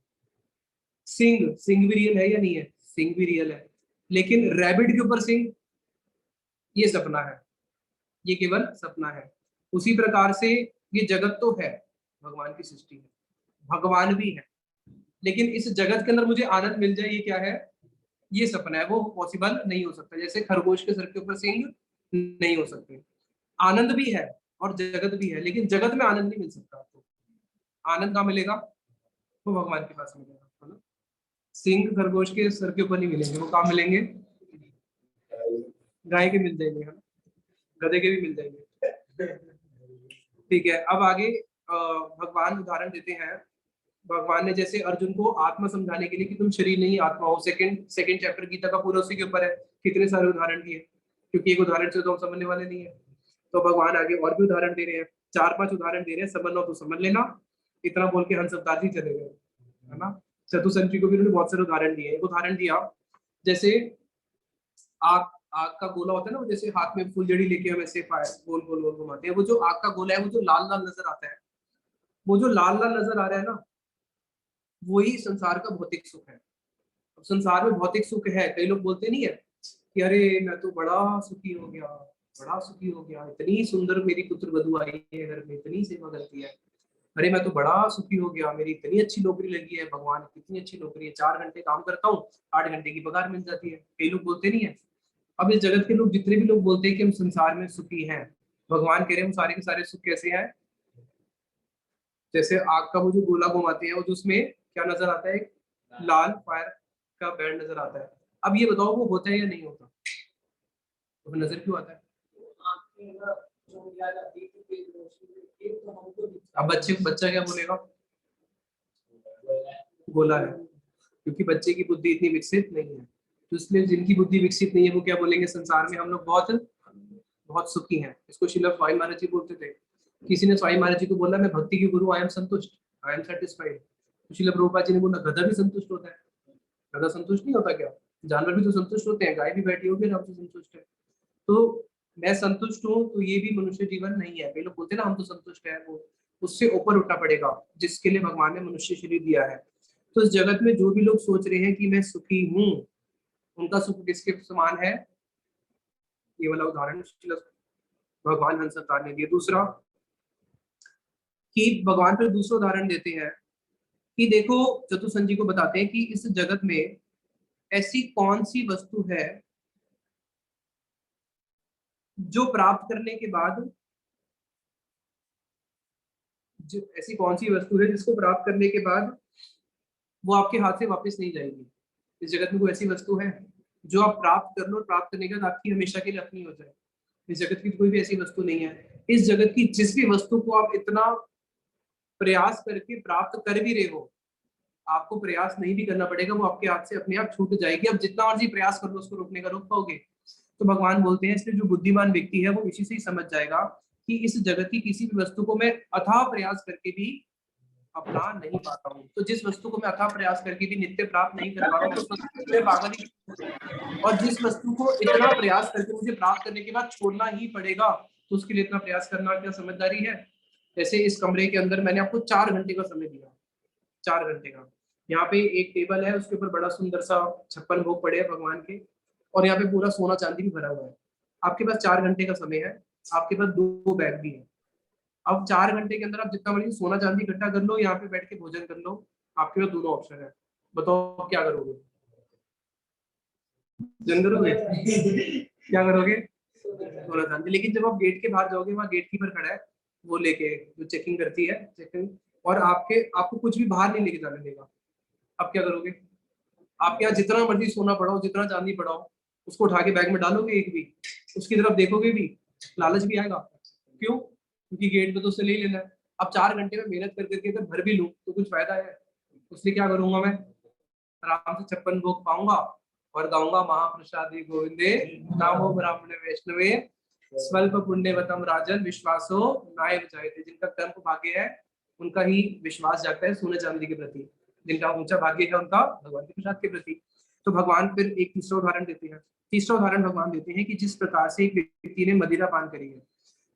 सिंह, सिंह भी रियल है या नहीं है? सिंह भी रियल है। लेकिन रैबिट के ऊपर सिंह, ये सपना है, ये केवल सपना है। उसी प्रकार से ये जगत तो है, भगवान की सृष्टि है, भगवान भी है, लेकिन इस जगत के अंदर मुझे आनंद मिल जाए, ये क्या है? ये सपना है, वो पॉसिबल नहीं हो सकता। जैसे खरगोश के सर के ऊपर सिंह नहीं हो सकते। आनंद भी है और जगत भी है, लेकिन जगत में आनंद नहीं मिल सकता आपको। आनंद कहाँ मिलेगा? वो भगवान के पास मिलेगा, है ना। सिंह खरगोश के सर के ऊपर नहीं मिलेंगे, वो कहाँ मिलेंगे? गाय के मिल जाएंगे, है ना, गधे के भी मिल जाएंगे। ठीक है, अब आगे भगवान उदाहरण देते हैं। भगवान ने जैसे अर्जुन को आत्मा समझाने के लिए कि तुम शरीर नहीं आत्मा हो, सेकंड चैप्टर गीता का पूरा उसी के ऊपर है। कितने सारे उदाहरण दिए, क्योंकि एक उदाहरण से तो हम समझने वाले नहीं है। तो भगवान आगे और भी उदाहरण दे रहे हैं, 4-5 उदाहरण दे रहे हैं। समझ लो तो समझ लेना, इतना बोल के हंस अवतार जी चले गए, है ना। चतुसंची को भी उन्होंने बहुत सारे उदाहरण दिए। एक उदाहरण दिया, जैसे आग, आग का गोला होता है ना, वो जैसे हाथ में फुलझड़ी लेके हम ऐसे फायर गोल गोल गोल घुमाते हैं। वो जो आग का गोला है, वो जो लाल लाल नजर आता है, वो जो लाल लाल नजर आ रहा है ना, वही संसार का भौतिक सुख है। अब संसार में भौतिक सुख है, कई लोग बोलते नहीं है कि अरे मैं तो बड़ा सुखी हो गया, बड़ा सुखी हो गया, इतनी सुंदर मेरी पुत्र वधू आई है घर में, इतनी सेवा करती है, अरे मैं तो बड़ा सुखी हो गया, मेरी इतनी अच्छी नौकरी लगी है, भगवान कितनी अच्छी नौकरी है, 4 घंटे काम करता हूँ, 8 घंटे की पगार मिल जाती है। कई लोग बोलते नहीं है। अब इस जगत के लोग, जितने भी लोग बोलते हैं कि हम संसार में सुखी हैं, भगवान कह रहे हैं हम सारे के सारे सुख कैसे हैं? जैसे आग का वो जो गोला घुमाते हैं, वो जो उसमें क्या नजर आता है? एक लाल फायर का बैंड नजर आता है। अब ये बताओ वो होता है या नहीं होता? तो नजर क्यों आता है? अब बच्चा क्या बोलेगा? गोला है, क्योंकि बच्चे की बुद्धि इतनी विकसित नहीं है। तो इसलिए जिनकी बुद्धि विकसित नहीं है वो क्या बोलेंगे? संसार में हम लोग बहुत बहुत सुखी हैं। इसको शिला स्वामी महाराज जी बोलते थे। किसी ने स्वामी महाराज जी को बोला मैं भक्ति की गुरु, आई एम संतुष्ट, आई एम सेटिस्फाइड। तो शिला प्रभुपाद जी ने बोला गधा भी संतुष्ट होता है। गधा संतुष्ट नहीं होता क्या? जानवर भी तो संतुष्ट होते हैं, गाय भी बैठी होगी आराम से संतुष्ट है। तो मैं संतुष्ट हूँ, तो ये भी मनुष्य जीवन नहीं है। कई लोग बोलते हैं ना हम तो संतुष्ट है, वो उससे ऊपर उठना पड़ेगा, जिसके लिए भगवान ने मनुष्य शरीर दिया है। तो इस जगत में जो भी लोग सोच रहे हैं कि मैं सुखी हूँ, उनका सुख किसके समान है? ये वाला उदाहरण भगवान हंस अवतार ने दिया। दूसरा कि भगवान फिर दूसरा उदाहरण देते हैं कि देखो, चतुसंजी को बताते हैं कि इस जगत में ऐसी कौन सी वस्तु है जो प्राप्त करने के बाद, जो ऐसी कौन सी वस्तु है जिसको प्राप्त करने के बाद वो आपके हाथ से वापस नहीं जाएगी। इस जगत में कोई ऐसी वस्तु है जो आप प्राप्त कर लो, प्राप्त करने के बाद आपकी हमेशा के लिए अपनी हो जाए? इस जगत की कोई भी ऐसी वस्तु नहीं है। इस जगत की जिस भी वस्तु को आप इतना प्रयास करके प्राप्त कर भी रहे हो, आपको प्रयास नहीं भी करना पड़ेगा, वो आपके हाथ से अपने आप छूट जाएगी। अब जितना मर्जी प्रयास कर लो उसको रोकने का, रोक पाओगे? तो भगवान बोलते हैं इसलिए जो बुद्धिमान व्यक्ति है वो इसी से ही समझ जाएगा कि इस जगत की किसी भी वस्तु को मैं अथाह प्रयास करके भी अपना नहीं पाता हूँ। तो जिस वस्तु को मैं अथाह प्रयास करके भी नित्य प्राप्त नहीं कर पा रहा हूँ, तो उस वस्तु में पागल ही। और जिस वस्तु को इतना प्रयास करके मुझे प्राप्त करने के बाद छोड़ना ही पड़ेगा, तो उसके लिए इतना प्रयास करना क्या समझदारी है? जैसे इस कमरे के अंदर मैंने आपको 4 घंटे का समय दिया, 4 घंटे का। यहाँ पे एक टेबल है, उसके ऊपर बड़ा सुंदर सा 56 भोग पड़े हैं भगवान के, और यहाँ पे पूरा सोना चांदी भी भरा हुआ है। आपके पास 4 घंटे का समय है, आपके पास 2 बैग भी है। अब 4 घंटे के अंदर आप जितना मर्जी सोना चांदी इकट्ठा कर लो, यहाँ पे बैठ के भोजन कर लो, आपके पास दोनों ऑप्शन है। बताओ क्या करोगे? जन करोगे? क्या करोगे? सोना चांदी। लेकिन जब आप गेट के बाहर जाओगे, वहाँ गेट कीपर खड़ा है, वो लेके जो चेकिंग करती है, चेकिंग, और आपको कुछ भी बाहर नहीं लेके जाने देगा। अब क्या करोगे? आपके यहाँ जितना मर्जी सोना पड़ा हो, जितना चांदी पड़ा हो, उसको उठा के बैग में डालोगे एक भी, उसकी तरफ देखोगे भी, लालच भी आएगा। क्यों? क्योंकि गेट पे तो उससे ले ही लेना है। अब 4 घंटे में मेहनत कर करके अगर भर भी लूं तो कुछ फायदा है? उसलिए क्या करूंगा मैं, आराम से 56 भोग पाऊंगा और गाऊंगा महाप्रसादी गोविंदे नामो ब्राह्मणे वैष्णवे स्वल्प पुण्यवतम राजन विश्वासो नाय विचायते। जिनका कर्म भाग्य है उनका ही विश्वास जागता है सोने चांदी के प्रति, जिनका ऊंचा भाग्य है उनका भगवान के प्रसाद के प्रति। तो भगवान फिर एक तीसरा उदाहरण देते हैं। तीसरा उदाहरण भगवान देते हैं कि जिस प्रकार से एक व्यक्ति ने मदिरा पान करी है,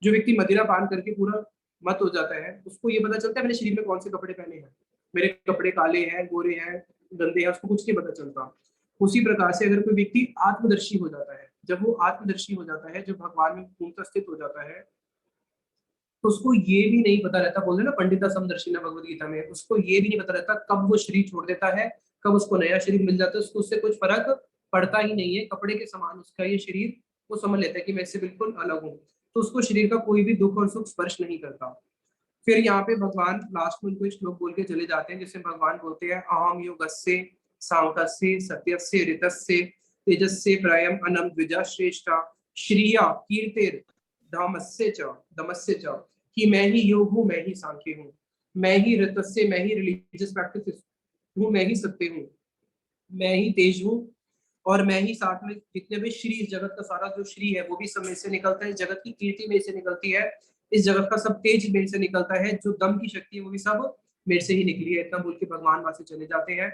जो व्यक्ति मदिरा पान करके पूरा मत हो जाता है, उसको ये पता चलता है मेरे शरीर में कौन से कपड़े पहने हैं, मेरे कपड़े काले हैं, गोरे हैं, गंदे हैं, उसको कुछ नहीं पता चलता। उसी प्रकार से अगर कोई व्यक्ति आत्मदर्शी हो जाता है, जब वो आत्मदर्शी हो जाता है, जब भगवान में पूर्णतः स्थित हो जाता है, तो उसको ये भी नहीं पता रहता, बोलते ना पंडिता समदर्शिना भगवद गीता में, उसको ये भी नहीं पता रहता कब वो शरीर छोड़ देता है, कब उसको नया शरीर मिल जाता है, उसको उससे कुछ फर्क पड़ता ही नहीं है। कपड़े के समान उसका ये शरीर वो समझ लेता है कि मैं इससे बिल्कुल अलग हूँ, तो उसको शरीर का कोई भी दुख और सुख स्पर्श नहीं करता। फिर यहाँ पे भगवान लास्ट में उनको एक श्लोक बोल के चले जाते हैं, जिसमें भगवान बोलते हैं अहम योगस्य सांख्यस्य सत्यस्य ऋतस्य तेजस्य प्रयम अनम द्विजा श्रेष्ठा श्रिया कीर्तिर धमस्य च, कि मैं ही योग हूँ, मैं ही सांख्य हूँ, मैं ही ऋतस्य, मैं ही रिलीजियस प्रैक्टिस हूँ, मैं ही सत्य हूँ, मैं ही तेज हूँ, और मैं ही साथ में जितने भी श्री, इस जगत का सारा जो श्री है वो भी सब में से निकलता है, जगत की कीर्ति में से निकलती है, इस जगत का सब तेज मेरे से निकलता है, जो दम की शक्ति है वो भी सब मेरे से ही निकली है। इतना बोल के भगवान वहां से चले जाते हैं।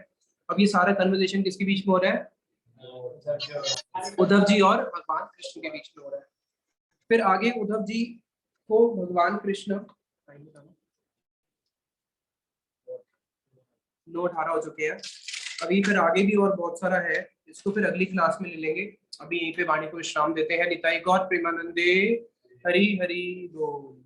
अब ये सारा कन्वर्सेशन किसके बीच में हो रहा है? उद्धव जी और भगवान कृष्ण के बीच में हो रहा है। फिर आगे उद्धव जी को भगवान कृष्ण 9:18 हो चुके हैं। अभी फिर आगे भी और बहुत सारा है, इसको फिर अगली क्लास में ले लेंगे। अभी यहीं पे वाणी को विश्राम देते हैं। निताई गौर प्रेमानंदे हरि हरि बोल।